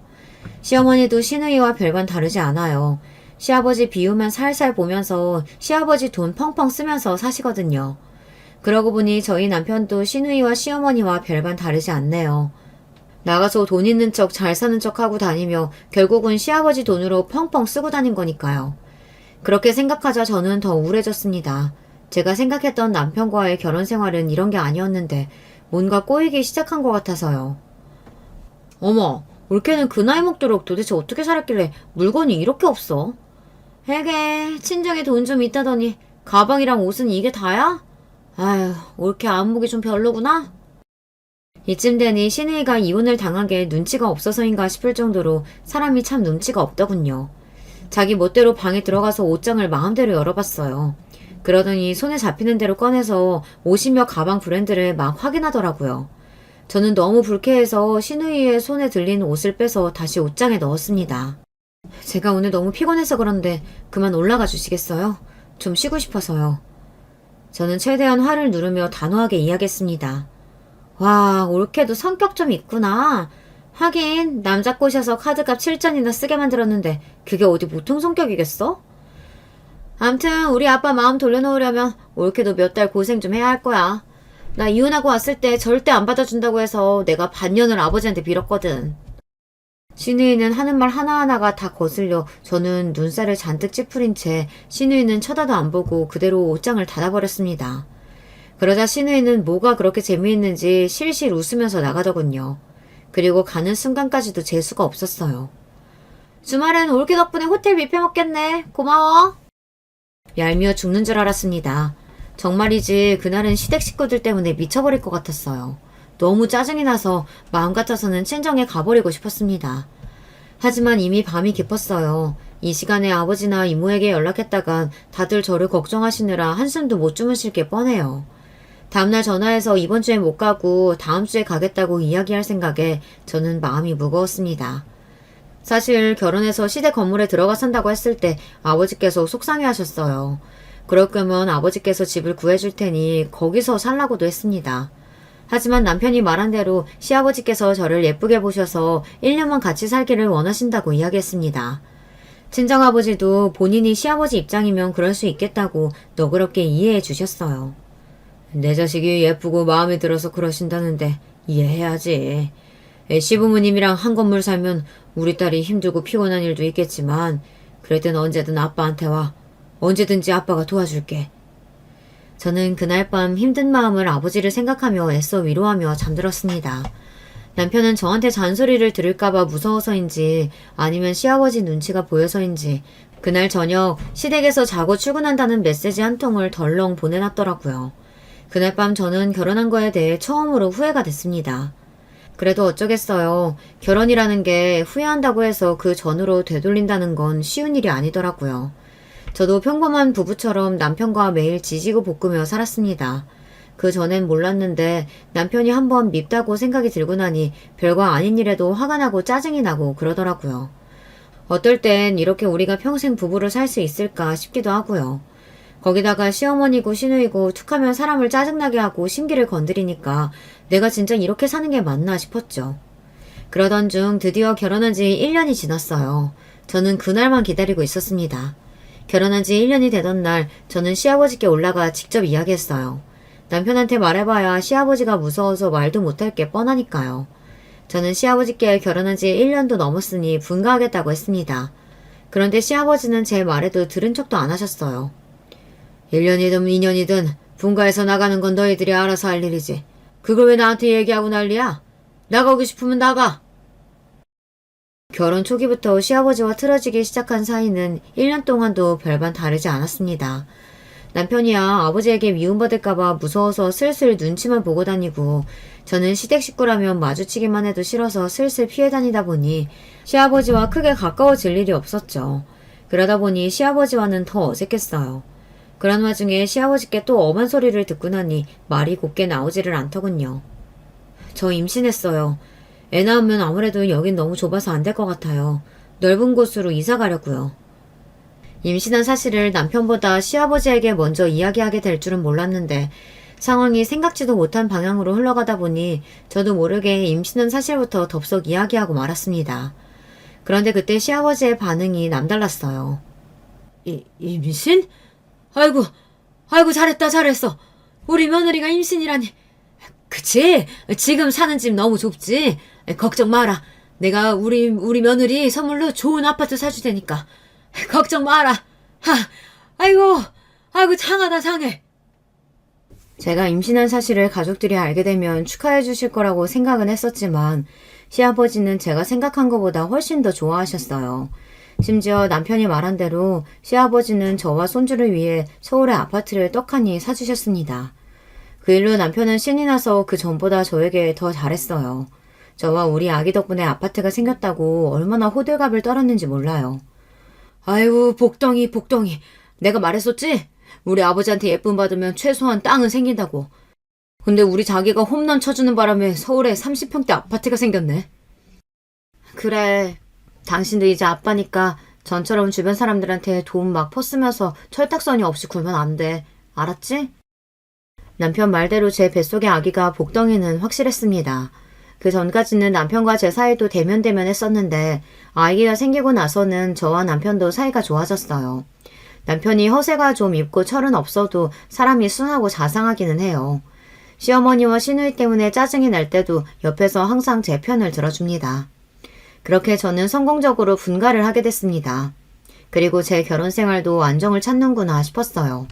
A: 시어머니도 시누이와 별반 다르지 않아요. 시아버지 비유만 살살 보면서 시아버지 돈 펑펑 쓰면서 사시거든요. 그러고 보니 저희 남편도 시누이와 시어머니와 별반 다르지 않네요. 나가서 돈 있는 척 잘 사는 척 하고 다니며 결국은 시아버지 돈으로 펑펑 쓰고 다닌 거니까요. 그렇게 생각하자 저는 더 우울해졌습니다. 제가 생각했던 남편과의 결혼 생활은 이런 게 아니었는데 뭔가 꼬이기 시작한 것 같아서요. 어머, 올케는 그 나이 먹도록 도대체 어떻게 살았길래 물건이 이렇게 없어? 에게, 친정에 돈 좀 있다더니 가방이랑 옷은 이게 다야? 아휴, 올케 안목이 좀 별로구나? 이쯤 되니 신우이가 이혼을 당한 게 눈치가 없어서인가 싶을 정도로 사람이 참 눈치가 없더군요. 자기 멋대로 방에 들어가서 옷장을 마음대로 열어봤어요. 그러더니 손에 잡히는 대로 꺼내서 옷이며 가방 브랜드를 막 확인하더라고요. 저는 너무 불쾌해서 신우이의 손에 들린 옷을 빼서 다시 옷장에 넣었습니다. 제가 오늘 너무 피곤해서 그런데 그만 올라가 주시겠어요? 좀 쉬고 싶어서요. 저는 최대한 화를 누르며 단호하게 이야기했습니다. 와, 올케도 성격 좀 있구나. 하긴 남자 꼬셔서 카드값 7전이나 쓰게 만들었는데 그게 어디 보통 성격이겠어? 암튼 우리 아빠 마음 돌려놓으려면 올케도 몇 달 고생 좀 해야 할 거야. 나 이혼하고 왔을 때 절대 안 받아준다고 해서 내가 반년을 아버지한테 빌었거든. 신우이는 하는 말 하나하나가 다 거슬려 저는 눈살을 잔뜩 찌푸린 채 신우이는 쳐다도 안 보고 그대로 옷장을 닫아버렸습니다. 그러자 신우이는 뭐가 그렇게 재미있는지 실실 웃으면서 나가더군요. 그리고 가는 순간까지도 재수가 없었어요. 주말엔 올케 덕분에 호텔 뷔페 먹겠네. 고마워. 얄미워 죽는 줄 알았습니다. 정말이지 그날은 시댁 식구들 때문에 미쳐버릴 것 같았어요. 너무 짜증이 나서 마음 같아서는 친정에 가버리고 싶었습니다. 하지만 이미 밤이 깊었어요. 이 시간에 아버지나 이모에게 연락했다간 다들 저를 걱정하시느라 한숨도 못 주무실 게 뻔해요. 다음날 전화해서 이번 주에 못 가고 다음 주에 가겠다고 이야기할 생각에 저는 마음이 무거웠습니다. 사실 결혼해서 시댁 건물에 들어가 산다고 했을 때 아버지께서 속상해 하셨어요. 그럴 거면 아버지께서 집을 구해줄 테니 거기서 살라고도 했습니다. 하지만 남편이 말한 대로 시아버지께서 저를 예쁘게 보셔서 1년만 같이 살기를 원하신다고 이야기했습니다. 친정아버지도 본인이 시아버지 입장이면 그럴 수 있겠다고 너그럽게 이해해 주셨어요. 내 자식이 예쁘고 마음에 들어서 그러신다는데 이해해야지. 시부모님이랑 한 건물 살면 우리 딸이 힘들고 피곤한 일도 있겠지만 그럴 땐 언제든 아빠한테 와. 언제든지 아빠가 도와줄게. 저는 그날 밤 힘든 마음을 아버지를 생각하며 애써 위로하며 잠들었습니다. 남편은 저한테 잔소리를 들을까봐 무서워서인지 아니면 시아버지 눈치가 보여서인지 그날 저녁 시댁에서 자고 출근한다는 메시지 한 통을 덜렁 보내놨더라고요. 그날 밤 저는 결혼한 거에 대해 처음으로 후회가 됐습니다. 그래도 어쩌겠어요. 결혼이라는 게 후회한다고 해서 그 전으로 되돌린다는 건 쉬운 일이 아니더라고요. 저도 평범한 부부처럼 남편과 매일 지지고 볶으며 살았습니다. 그 전엔 몰랐는데 남편이 한번 밉다고 생각이 들고 나니 별거 아닌 일에도 화가 나고 짜증이 나고 그러더라고요. 어떨 땐 이렇게 우리가 평생 부부로 살 수 있을까 싶기도 하고요. 거기다가 시어머니고 시누이고 툭하면 사람을 짜증나게 하고 심기를 건드리니까 내가 진짜 이렇게 사는 게 맞나 싶었죠. 그러던 중 드디어 결혼한 지 1년이 지났어요. 저는 그날만 기다리고 있었습니다. 결혼한 지 1년이 되던 날 저는 시아버지께 올라가 직접 이야기했어요. 남편한테 말해봐야 시아버지가 무서워서 말도 못할 게 뻔하니까요. 저는 시아버지께 결혼한 지 1년도 넘었으니 분가하겠다고 했습니다. 그런데 시아버지는 제 말에도 들은 척도 안 하셨어요. 1년이든 2년이든 분가해서 나가는 건 너희들이 알아서 할 일이지. 그걸 왜 나한테 얘기하고 난리야? 나가고 싶으면 나가. 결혼 초기부터 시아버지와 틀어지기 시작한 사이는 1년 동안도 별반 다르지 않았습니다. 남편이야 아버지에게 미움받을까봐 무서워서 슬슬 눈치만 보고 다니고 저는 시댁 식구라면 마주치기만 해도 싫어서 슬슬 피해 다니다 보니 시아버지와 크게 가까워질 일이 없었죠. 그러다 보니 시아버지와는 더 어색했어요. 그런 와중에 시아버지께 또 엄한 소리를 듣고 나니 말이 곱게 나오지를 않더군요. 저 임신했어요. 애 낳으면 아무래도 여긴 너무 좁아서 안 될 것 같아요. 넓은 곳으로 이사 가려고요. 임신한 사실을 남편보다 시아버지에게 먼저 이야기하게 될 줄은 몰랐는데 상황이 생각지도 못한 방향으로 흘러가다 보니 저도 모르게 임신한 사실부터 덥석 이야기하고 말았습니다. 그런데 그때 시아버지의 반응이 남달랐어요. 임신? 아이고 잘했어. 우리 며느리가 임신이라니. 그치? 지금 사는 집 너무 좁지? 걱정 마라. 내가 우리 며느리 선물로 좋은 아파트 사줄 테니까. 걱정 마라. 아이고 상하다 상해. 제가 임신한 사실을 가족들이 알게 되면 축하해 주실 거라고 생각은 했었지만 시아버지는 제가 생각한 것보다 훨씬 더 좋아하셨어요. 심지어 남편이 말한 대로 시아버지는 저와 손주를 위해 서울의 아파트를 떡하니 사주셨습니다. 그 일로 남편은 신이 나서 그 전보다 저에게 더 잘했어요. 저와 우리 아기 덕분에 아파트가 생겼다고 얼마나 호들갑을 떨었는지 몰라요. 아이고, 복덩이, 복덩이. 내가 말했었지? 우리 아버지한테 예쁨 받으면 최소한 땅은 생긴다고. 근데 우리 자기가 홈런 쳐주는 바람에 서울에 30평대 아파트가 생겼네. 그래. 당신도 이제 아빠니까 전처럼 주변 사람들한테 돈 막 퍼쓰면서 철딱서니 없이 굴면 안 돼. 알았지? 남편 말대로 제 뱃속의 아기가 복덩이는 확실했습니다. 그 전까지는 남편과 제 사이도 대면대면 했었는데 아기가 생기고 나서는 저와 남편도 사이가 좋아졌어요. 남편이 허세가 좀 있고 철은 없어도 사람이 순하고 자상하기는 해요. 시어머니와 시누이 때문에 짜증이 날 때도 옆에서 항상 제 편을 들어줍니다. 그렇게 저는 성공적으로 분가를 하게 됐습니다. 그리고 제 결혼 생활도 안정을 찾는구나 싶었어요.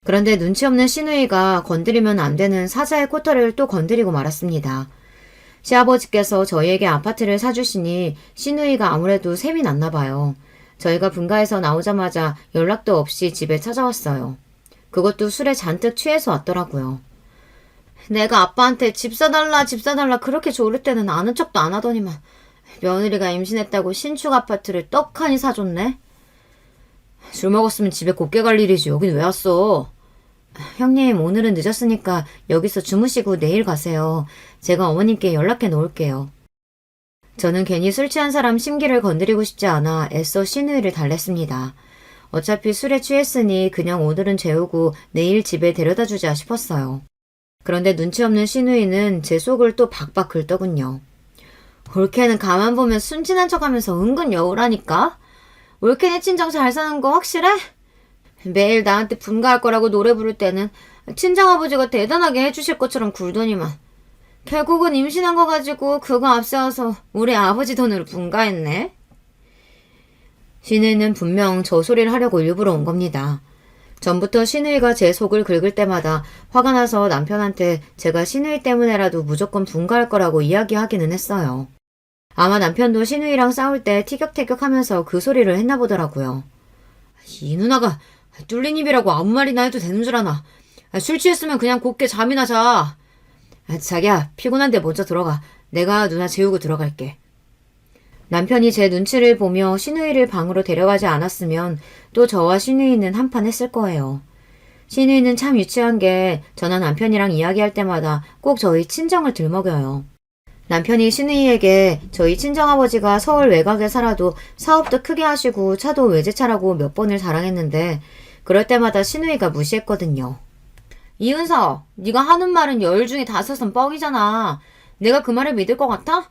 A: 그런데 눈치 없는 시누이가 건드리면 안 되는 사자의 코털을 또 건드리고 말았습니다. 시아버지께서 저희에게 아파트를 사주시니 시누이가 아무래도 셈이 났나 봐요. 저희가 분가해서 나오자마자 연락도 없이 집에 찾아왔어요. 그것도 술에 잔뜩 취해서 왔더라고요. 내가 아빠한테 집 사달라 집 사달라 그렇게 조를 때는 아는 척도 안 하더니만 며느리가 임신했다고 신축 아파트를 떡하니 사줬네. 술 먹었으면 집에 곱게 갈 일이지 여긴 왜 왔어? 형님, 오늘은 늦었으니까 여기서 주무시고 내일 가세요. 제가 어머님께 연락해 놓을게요. 저는 괜히 술 취한 사람 심기를 건드리고 싶지 않아 애써 시누이를 달랬습니다. 어차피 술에 취했으니 그냥 오늘은 재우고 내일 집에 데려다 주자 싶었어요. 그런데 눈치 없는 시누이는 제 속을 또 박박 긁더군요. 올케는 가만 보면 순진한 척하면서 은근 여우라니까? 올케네 친정 잘 사는 거 확실해? 매일 나한테 분가할 거라고 노래 부를 때는 친정아버지가 대단하게 해주실 것처럼 굴더니만 결국은 임신한 거 가지고 그거 앞세워서 우리 아버지 돈으로 분가했네. 시누이는 분명 저 소리를 하려고 일부러 온 겁니다. 전부터 시누이가 제 속을 긁을 때마다 화가 나서 남편한테 제가 시누이 때문에라도 무조건 분가할 거라고 이야기하기는 했어요. 아마 남편도 시누이랑 싸울 때 티격태격하면서 그 소리를 했나 보더라고요. 이 누나가 뚫린 입이라고 아무 말이나 해도 되는 줄 아나. 술 취했으면 그냥 곱게 잠이나 자. 자기야, 피곤한데 먼저 들어가. 내가 누나 재우고 들어갈게. 남편이 제 눈치를 보며 시누이를 방으로 데려가지 않았으면 또 저와 시누이는 한판 했을 거예요. 시누이는 참 유치한 게 저나 남편이랑 이야기할 때마다 꼭 저희 친정을 들먹여요. 남편이 시누이에게 저희 친정아버지가 서울 외곽에 살아도 사업도 크게 하시고 차도 외제차라고 몇 번을 자랑했는데 그럴 때마다 시누이가 무시했거든요. 이은서, 네가 하는 말은 10 중에 5은 뻥이잖아. 내가 그 말을 믿을 것 같아?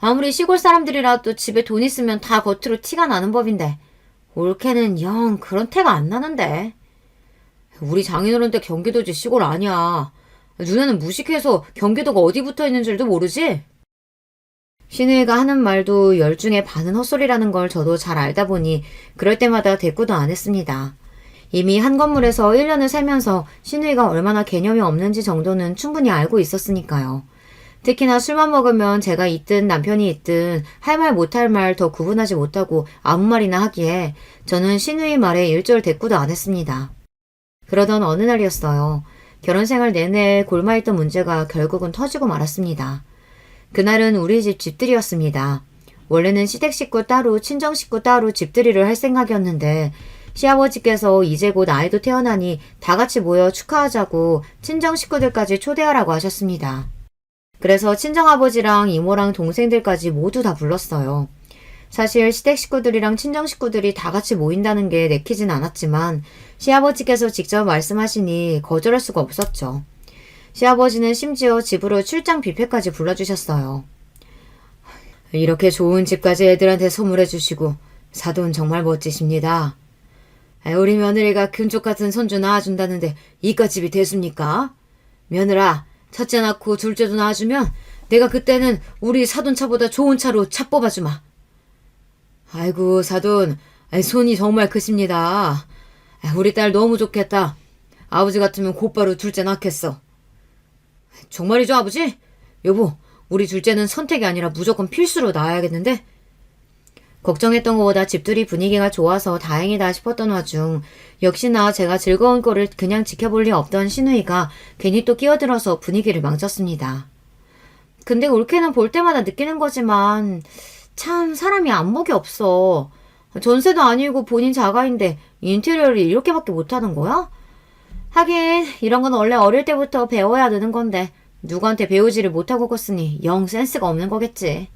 A: 아무리 시골 사람들이라도 집에 돈 있으면 다 겉으로 티가 나는 법인데 올케는 영 그런 태가 안 나는데. 우리 장인어른댁 경기도지 시골 아니야. 누나는 무식해서 경기도가 어디 붙어있는 줄도 모르지? 시누이가 하는 말도 10 중에 반은 헛소리라는 걸 저도 잘 알다 보니 그럴 때마다 대꾸도 안 했습니다. 이미 한 건물에서 1년을 살면서 시누이가 얼마나 개념이 없는지 정도는 충분히 알고 있었으니까요. 특히나 술만 먹으면 제가 있든 남편이 있든 할 말 못할 말 더 구분하지 못하고 아무 말이나 하기에 저는 시누이 말에 일절 대꾸도 안 했습니다. 그러던 어느 날이었어요. 결혼생활 내내 골마있던 문제가 결국은 터지고 말았습니다. 그날은 우리 집 집들이였습니다. 원래는 시댁 식구 따로 친정 식구 따로 집들이를 할 생각이었는데 시아버지께서 이제 곧 아이도 태어나니 다 같이 모여 축하하자고 친정 식구들까지 초대하라고 하셨습니다. 그래서 친정아버지랑 이모랑 동생들까지 모두 다 불렀어요. 사실 시댁 식구들이랑 친정 식구들이 다 같이 모인다는 게 내키진 않았지만 시아버지께서 직접 말씀하시니 거절할 수가 없었죠. 시아버지는 심지어 집으로 출장 뷔페까지 불러주셨어요. 이렇게 좋은 집까지 애들한테 선물해 주시고 사돈 정말 멋지십니다. 우리 며느리가 금쪽 같은 손주 낳아준다는데 이깟집이 됐습니까? 며느라, 첫째 낳고 둘째도 낳아주면 내가 그때는 우리 사돈 차보다 좋은 차로 차 뽑아주마. 아이고 사돈, 손이 정말 크십니다. 우리 딸 너무 좋겠다. 아버지 같으면 곧바로 둘째 낳겠어. 정말이죠 아버지? 여보, 우리 둘째는 선택이 아니라 무조건 필수로 낳아야겠는데? 걱정했던 것보다 집들이 분위기가 좋아서 다행이다 싶었던 와중 역시나 제가 즐거운 꼴을 그냥 지켜볼 리 없던 신우이가 괜히 또 끼어들어서 분위기를 망쳤습니다. 근데 올케는 볼 때마다 느끼는 거지만 참 사람이 안목이 없어. 전세도 아니고 본인 자가인데 인테리어를 이렇게밖에 못하는 거야? 하긴 이런 건 원래 어릴 때부터 배워야 느는 건데 누구한테 배우지를 못하고 컸으니 영 센스가 없는 거겠지.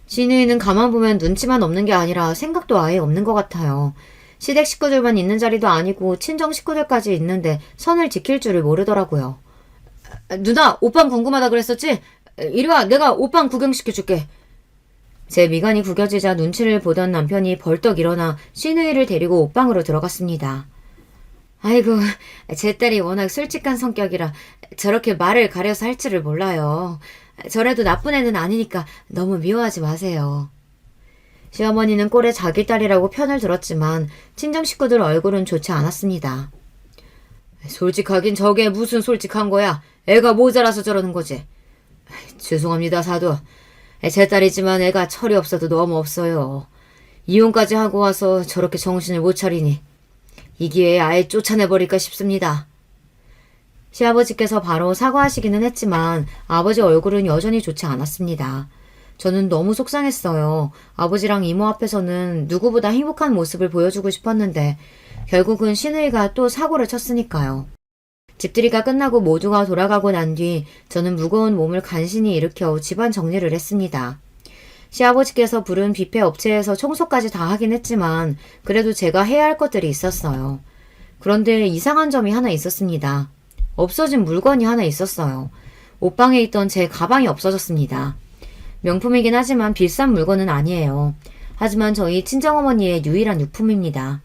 A: 신우이는 가만 보면 눈치만 없는 게 아니라 생각도 아예 없는 것 같아요. 시댁 식구들만 있는 자리도 아니고 친정 식구들까지 있는데 선을 지킬 줄을 모르더라고요. 누나, 오빤 궁금하다 그랬었지? 이리 와, 내가 오빤 구경시켜줄게. 제 미간이 구겨지자 눈치를 보던 남편이 벌떡 일어나 신우이를 데리고 옷방으로 들어갔습니다. 아이고, 제 딸이 워낙 솔직한 성격이라 저렇게 말을 가려서 할 줄을 몰라요. 저래도 나쁜 애는 아니니까 너무 미워하지 마세요. 시어머니는 꼴에 자기 딸이라고 편을 들었지만 친정 식구들 얼굴은 좋지 않았습니다. 솔직하긴 저게 무슨 솔직한 거야. 애가 모자라서 저러는 거지. 죄송합니다, 사도. 제 딸이지만 애가 철이 없어도 너무 없어요. 이혼까지 하고 와서 저렇게 정신을 못 차리니 이 기회에 아예 쫓아내버릴까 싶습니다. 시아버지께서 바로 사과하시기는 했지만 아버지 얼굴은 여전히 좋지 않았습니다. 저는 너무 속상했어요. 아버지랑 이모 앞에서는 누구보다 행복한 모습을 보여주고 싶었는데 결국은 신우이가 또 사고를 쳤으니까요. 집들이가 끝나고 모두가 돌아가고 난 뒤 저는 무거운 몸을 간신히 일으켜 집안 정리를 했습니다. 시아버지께서 부른 뷔페 업체에서 청소까지 다 하긴 했지만 그래도 제가 해야 할 것들이 있었어요. 그런데 이상한 점이 하나 있었습니다. 없어진 물건이 하나 있었어요. 옷방에 있던 제 가방이 없어졌습니다. 명품이긴 하지만 비싼 물건은 아니에요. 하지만 저희 친정어머니의 유일한 유품입니다.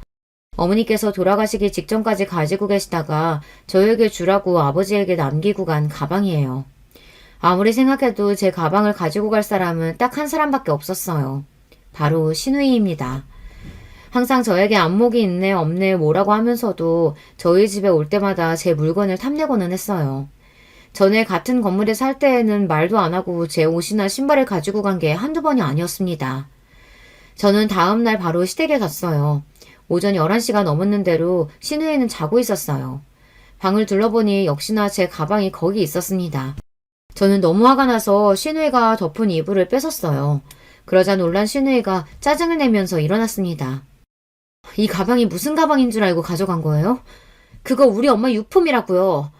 A: 어머니께서 돌아가시기 직전까지 가지고 계시다가 저에게 주라고 아버지에게 남기고 간 가방이에요. 아무리 생각해도 제 가방을 가지고 갈 사람은 딱 한 사람밖에 없었어요. 바로 신우이입니다. 항상 저에게 안목이 있네 없네 뭐라고 하면서도 저희 집에 올 때마다 제 물건을 탐내고는 했어요. 전에 같은 건물에 살 때에는 말도 안 하고 제 옷이나 신발을 가지고 간 게 한두 번이 아니었습니다. 저는 다음날 바로 시댁에 갔어요. 오전 11시가 넘었는데도 신우이는 자고 있었어요. 방을 둘러보니 역시나 제 가방이 거기 있었습니다. 저는 너무 화가 나서 신우이가 덮은 이불을 뺏었어요. 그러자 놀란 신우이가 짜증을 내면서 일어났습니다. 이 가방이 무슨 가방인 줄 알고 가져간 거예요? 그거 우리 엄마 유품이라고요.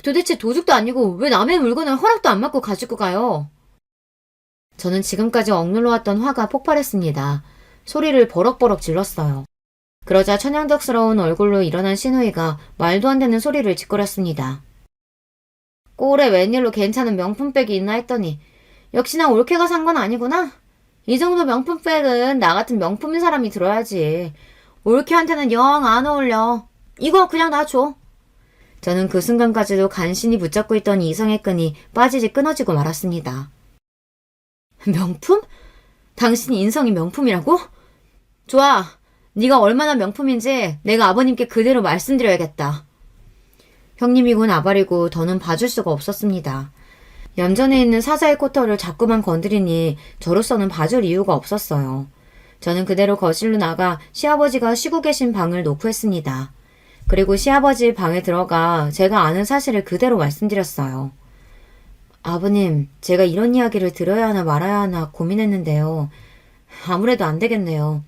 A: 도대체 도둑도 아니고 왜 남의 물건을 허락도 안 받고 가지고 가요? 저는 지금까지 억눌러왔던 화가 폭발했습니다. 소리를 버럭버럭 질렀어요. 그러자 천연덕스러운 얼굴로 일어난 신우이가 말도 안 되는 소리를 짓거렸습니다. 꼴에 웬일로 괜찮은 명품백이 있나 했더니 역시나 올케가 산 건 아니구나? 이 정도 명품백은 나 같은 명품인 사람이 들어야지. 올케한테는 영 안 어울려. 이거 그냥 놔줘. 저는 그 순간까지도 간신히 붙잡고 있던 이성의 끈이 빠지지 끊어지고 말았습니다. 명품? 당신 인성이 명품이라고? 좋아. 네가 얼마나 명품인지 내가 아버님께 그대로 말씀드려야겠다. 형님이군 아발이고 더는 봐줄 수가 없었습니다. 얌전해 있는 사자의 코털을 자꾸만 건드리니 저로서는 봐줄 이유가 없었어요. 저는 그대로 거실로 나가 시아버지가 쉬고 계신 방을 노크했습니다. 그리고 시아버지 방에 들어가 제가 아는 사실을 그대로 말씀드렸어요. 아버님, 제가 이런 이야기를 들어야 하나 말아야 하나 고민했는데요. 아무래도 안 되겠네요.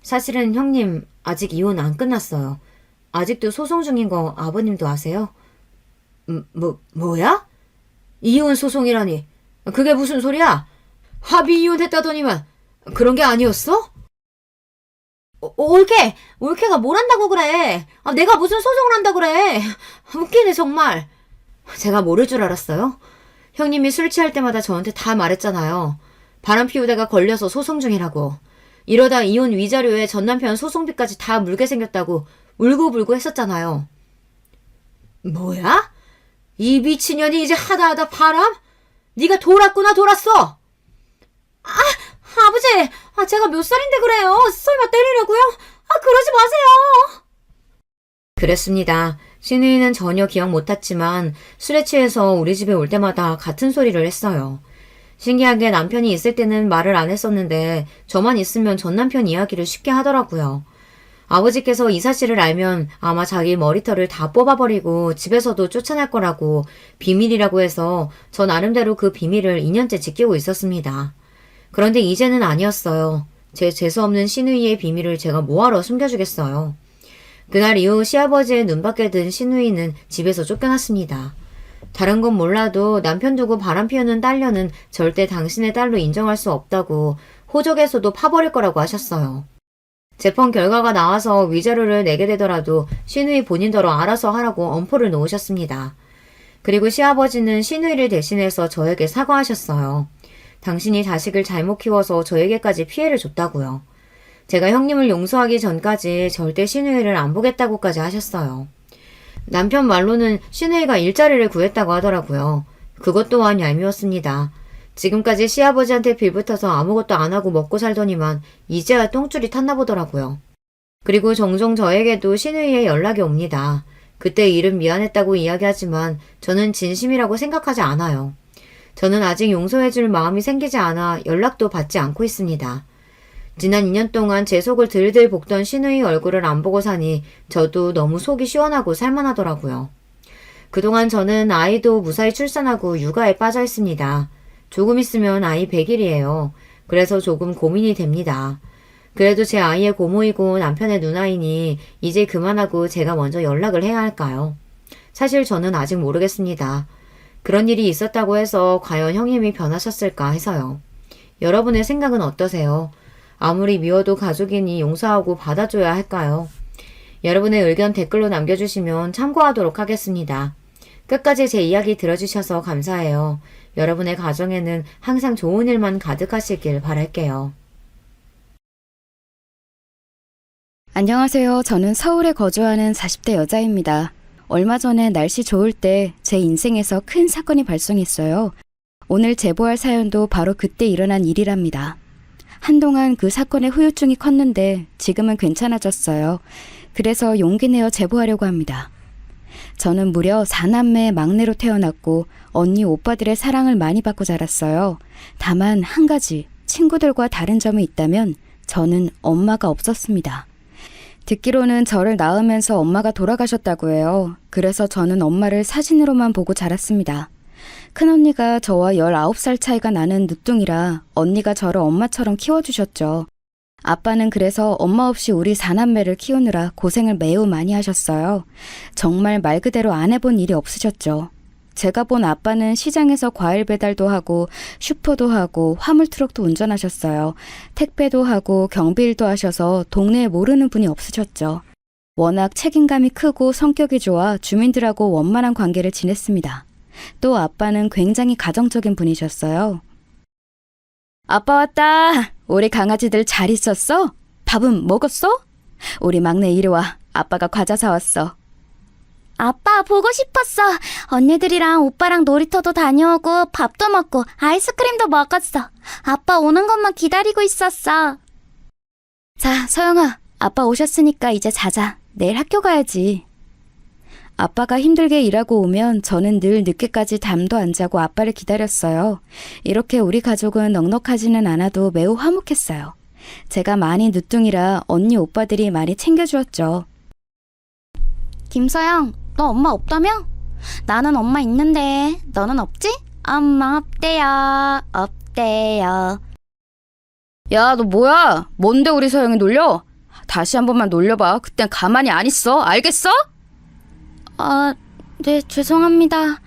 A: 사실은 형님 아직 이혼 안 끝났어요. 아직도 소송 중인 거 아버님도 아세요? 뭐야? 이혼 소송이라니. 그게 무슨 소리야? 합의 이혼했다더니만 그런 게 아니었어? 올케가 뭘 한다고 그래? 내가 무슨 소송을 한다고 그래? 웃기네 정말. 제가 모를 줄 알았어요? 형님이 술 취할 때마다 저한테 다 말했잖아요. 바람 피우다가 걸려서 소송 중이라고. 이러다 이혼 위자료에 전남편 소송비까지 다 물게 생겼다고 울고불고 했었잖아요. 뭐야? 이 미친년이 이제 하다하다 바람? 네가 돌았구나 돌았어. 아버지, 제가 몇 살인데 그래요? 설마 때리려고요? 그러지 마세요. 그랬습니다. 신우이는 전혀 기억 못했지만 술에 취해서 우리 집에 올 때마다 같은 소리를 했어요. 신기하게 남편이 있을 때는 말을 안 했었는데 저만 있으면 전 남편 이야기를 쉽게 하더라고요. 아버지께서 이 사실을 알면 아마 자기 머리털을 다 뽑아버리고 집에서도 쫓아날 거라고 비밀이라고 해서 저 나름대로 그 비밀을 2년째 지키고 있었습니다. 그런데 이제는 아니었어요. 제 재수없는 시누이의 비밀을 제가 뭐하러 숨겨주겠어요. 그날 이후 시아버지의 눈밖에 든 시누이는 집에서 쫓겨났습니다. 다른 건 몰라도 남편 두고 바람 피우는 딸녀는 절대 당신의 딸로 인정할 수 없다고 호적에서도 파버릴 거라고 하셨어요. 재판 결과가 나와서 위자료를 내게 되더라도 시누이 본인더러 알아서 하라고 엄포를 놓으셨습니다. 그리고 시아버지는 시누이를 대신해서 저에게 사과하셨어요. 당신이 자식을 잘못 키워서 저에게까지 피해를 줬다고요. 제가 형님을 용서하기 전까지 절대 시누이를 안 보겠다고까지 하셨어요. 남편 말로는 시누이가 일자리를 구했다고 하더라고요. 그것 또한 얄미웠습니다. 지금까지 시아버지한테 빌붙어서 아무것도 안 하고 먹고 살더니만 이제야 똥줄이 탔나 보더라고요. 그리고 종종 저에게도 시누이의 연락이 옵니다. 그때 일은 미안했다고 이야기하지만 저는 진심이라고 생각하지 않아요. 저는 아직 용서해줄 마음이 생기지 않아 연락도 받지 않고 있습니다. 지난 2년 동안 제 속을 들들 볶던 시누이 얼굴을 안 보고 사니 저도 너무 속이 시원하고 살만하더라고요. 그동안 저는 아이도 무사히 출산하고 육아에 빠져 있습니다. 조금 있으면 아이 100일이에요. 그래서 조금 고민이 됩니다. 그래도 제 아이의 고모이고 남편의 누나이니 이제 그만하고 제가 먼저 연락을 해야 할까요? 사실 저는 아직 모르겠습니다. 그런 일이 있었다고 해서 과연 형님이 변하셨을까 해서요. 여러분의 생각은 어떠세요? 아무리 미워도 가족이니 용서하고 받아줘야 할까요? 여러분의 의견 댓글로 남겨주시면 참고하도록 하겠습니다. 끝까지 제 이야기 들어주셔서 감사해요. 여러분의 가정에는 항상 좋은 일만 가득하시길 바랄게요.
B: 안녕하세요. 저는 서울에 거주하는 40대 여자입니다. 얼마 전에 날씨 좋을 때 제 인생에서 큰 사건이 발생했어요. 오늘 제보할 사연도 바로 그때 일어난 일이랍니다. 한동안 그 사건의 후유증이 컸는데 지금은 괜찮아졌어요. 그래서 용기 내어 제보하려고 합니다. 저는 무려 4남매의 막내로 태어났고 언니 오빠들의 사랑을 많이 받고 자랐어요. 다만 한 가지, 친구들과 다른 점이 있다면 저는 엄마가 없었습니다. 듣기로는 저를 낳으면서 엄마가 돌아가셨다고 해요. 그래서 저는 엄마를 사진으로만 보고 자랐습니다. 큰언니가 저와 19살 차이가 나는 늦둥이라 언니가 저를 엄마처럼 키워주셨죠. 아빠는 그래서 엄마 없이 우리 4남매를 키우느라 고생을 매우 많이 하셨어요. 정말 말 그대로 안 해본 일이 없으셨죠. 제가 본 아빠는 시장에서 과일 배달도 하고 슈퍼도 하고 화물트럭도 운전하셨어요. 택배도 하고 경비일도 하셔서 동네에 모르는 분이 없으셨죠. 워낙 책임감이 크고 성격이 좋아 주민들하고 원만한 관계를 지냈습니다. 또 아빠는 굉장히 가정적인 분이셨어요. 아빠 왔다. 우리 강아지들 잘 있었어? 밥은 먹었어? 우리 막내 이리 와. 아빠가 과자 사왔어.
C: 아빠 보고 싶었어. 언니들이랑 오빠랑 놀이터도 다녀오고 밥도 먹고 아이스크림도 먹었어. 아빠 오는 것만 기다리고 있었어.
B: 자, 서영아. 아빠 오셨으니까 이제 자자. 내일 학교 가야지. 아빠가 힘들게 일하고 오면 저는 늘 늦게까지 잠도 안 자고 아빠를 기다렸어요. 이렇게 우리 가족은 넉넉하지는 않아도 매우 화목했어요. 제가 많이 늦둥이라 언니 오빠들이 많이 챙겨주었죠.
C: 김서영, 너 엄마 없다며? 나는 엄마 있는데 너는 없지? 엄마 없대요. 없대요.
B: 야, 너 뭐야? 뭔데 우리 서영이 놀려? 다시 한 번만 놀려봐. 그땐 가만히 안 있어. 알겠어?
C: 네, 죄송합니다.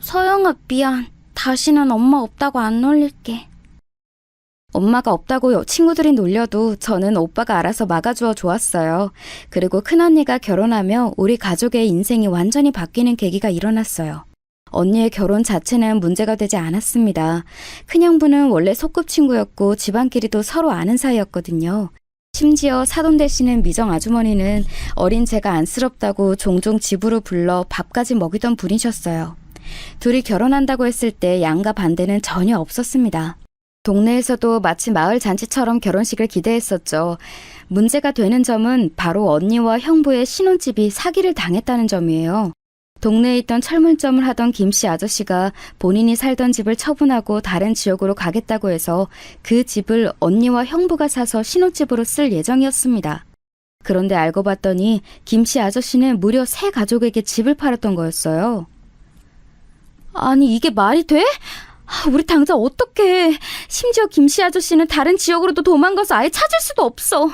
C: 서영아, 미안. 다시는 엄마 없다고 안 놀릴게.
B: 엄마가 없다고 친구들이 놀려도 저는 오빠가 알아서 막아주어 좋았어요. 그리고 큰언니가 결혼하며 우리 가족의 인생이 완전히 바뀌는 계기가 일어났어요. 언니의 결혼 자체는 문제가 되지 않았습니다. 큰형부는 원래 소꿉친구였고 집안끼리도 서로 아는 사이였거든요. 심지어 사돈 되시는 미정 아주머니는 어린 제가 안쓰럽다고 종종 집으로 불러 밥까지 먹이던 분이셨어요. 둘이 결혼한다고 했을 때 양가 반대는 전혀 없었습니다. 동네에서도 마치 마을 잔치처럼 결혼식을 기대했었죠. 문제가 되는 점은 바로 언니와 형부의 신혼집이 사기를 당했다는 점이에요. 동네에 있던 철물점을 하던 김씨 아저씨가 본인이 살던 집을 처분하고 다른 지역으로 가겠다고 해서 그 집을 언니와 형부가 사서 신혼집으로 쓸 예정이었습니다. 그런데 알고 봤더니 김씨 아저씨는 무려 3가족에게 집을 팔았던 거였어요. 아니, 이게 말이 돼? 우리 당장 어떡해. 심지어 김씨 아저씨는 다른 지역으로도 도망가서 아예 찾을 수도 없어.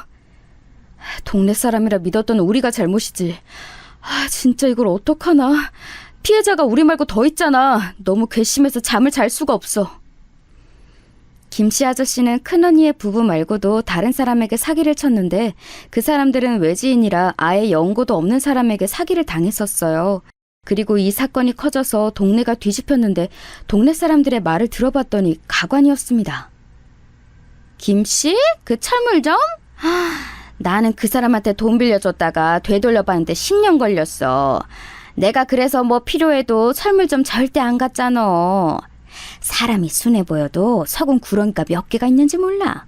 B: 동네 사람이라 믿었던 우리가 잘못이지. 진짜 이걸 어떡하나. 피해자가 우리 말고 더 있잖아. 너무 괘씸해서 잠을 잘 수가 없어. 김씨 아저씨는 큰언니의 부부 말고도 다른 사람에게 사기를 쳤는데 그 사람들은 외지인이라 아예 연고도 없는 사람에게 사기를 당했었어요. 그리고 이 사건이 커져서 동네가 뒤집혔는데 동네 사람들의 말을 들어봤더니 가관이었습니다. 김씨? 그 철물점? 나는 그 사람한테 돈 빌려줬다가 되돌려봤는데 10년 걸렸어. 내가 그래서 뭐 필요해도 철물점 절대 안 갔잖아. 사람이 순해 보여도 속은 구렁이가 몇 개가 있는지 몰라.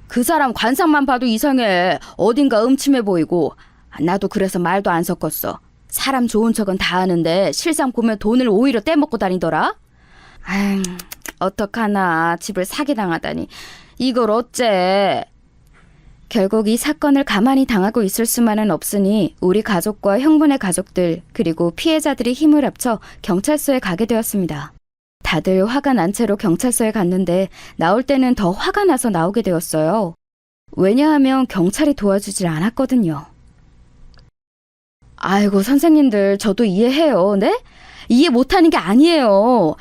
B: 그 사람 관상만 봐도 이상해. 어딘가 음침해 보이고. 나도 그래서 말도 안 섞었어. 사람 좋은 척은 다 하는데 실상 보면 돈을 오히려 떼먹고 다니더라. 어떡하나. 집을 사기당하다니. 이걸 어째. 결국 이 사건을 가만히 당하고 있을 수만은 없으니 우리 가족과 형부네 가족들 그리고 피해자들이 힘을 합쳐 경찰서에 가게 되었습니다. 다들 화가 난 채로 경찰서에 갔는데 나올 때는 더 화가 나서 나오게 되었어요. 왜냐하면 경찰이 도와주질 않았거든요. 아이고 선생님들 저도 이해해요. 네? 이해 못하는 게 아니에요.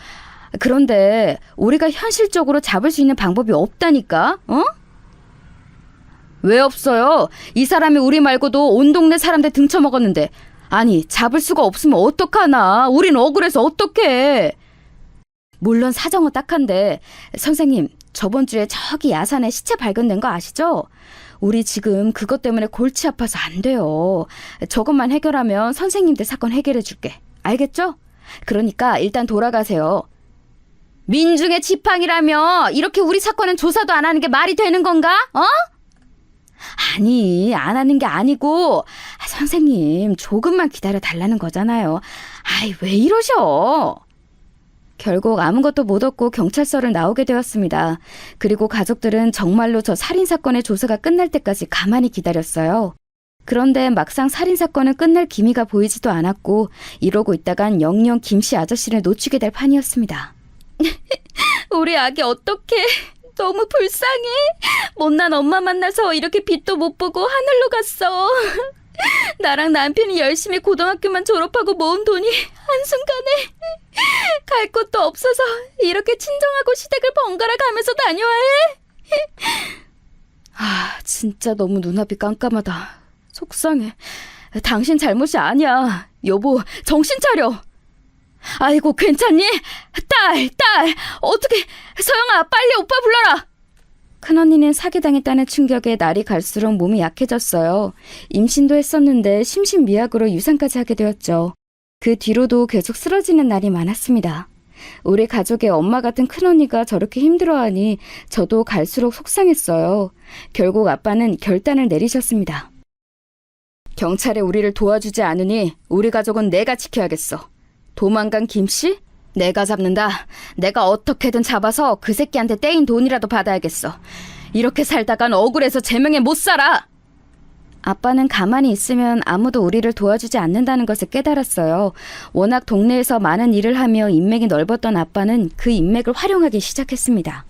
B: 그런데 우리가 현실적으로 잡을 수 있는 방법이 없다니까? 왜 없어요? 이 사람이 우리 말고도 온 동네 사람들 등쳐먹었는데 아니 잡을 수가 없으면 어떡하나. 우린 억울해서 어떡해. 물론 사정은 딱한데 선생님 저번 주에 저기 야산에 시체 발견된 거 아시죠? 우리 지금 그것 때문에 골치 아파서 안 돼요. 저것만 해결하면 선생님들 사건 해결해 줄게. 알겠죠? 그러니까 일단 돌아가세요. 민중의 지팡이라며 이렇게 우리 사건은 조사도 안 하는 게 말이 되는 건가? 아니 안 하는 게 아니고 선생님 조금만 기다려 달라는 거잖아요. 왜 이러셔. 결국 아무것도 못 얻고 경찰서를 나오게 되었습니다. 그리고 가족들은 정말로 저 살인사건의 조사가 끝날 때까지 가만히 기다렸어요. 그런데 막상 살인사건은 끝날 기미가 보이지도 않았고 이러고 있다간 영영 김씨 아저씨를 놓치게 될 판이었습니다. 우리 아기 어떡해. 너무 불쌍해. 못난 엄마 만나서 이렇게 빛도 못 보고 하늘로 갔어. 나랑 남편이 열심히 고등학교만 졸업하고 모은 돈이 한순간에 갈 곳도 없어서 이렇게 친정하고 시댁을 번갈아 가면서 다녀야 해. 진짜 너무 눈앞이 깜깜하다. 속상해. 당신 잘못이 아니야. 여보, 정신 차려. 아이고, 괜찮니? 딸, 어떻게, 서영아, 빨리 오빠 불러라. 큰언니는 사기당했다는 충격에 날이 갈수록 몸이 약해졌어요. 임신도 했었는데 심신미약으로 유산까지 하게 되었죠. 그 뒤로도 계속 쓰러지는 날이 많았습니다. 우리 가족의 엄마 같은 큰언니가 저렇게 힘들어하니 저도 갈수록 속상했어요. 결국 아빠는 결단을 내리셨습니다. 경찰에 우리를 도와주지 않으니 우리 가족은 내가 지켜야겠어. 도망간 김씨? 내가 잡는다. 내가 어떻게든 잡아서 그 새끼한테 떼인 돈이라도 받아야겠어. 이렇게 살다간 억울해서 제명에 못 살아. 아빠는 가만히 있으면 아무도 우리를 도와주지 않는다는 것을 깨달았어요. 워낙 동네에서 많은 일을 하며 인맥이 넓었던 아빠는 그 인맥을 활용하기 시작했습니다.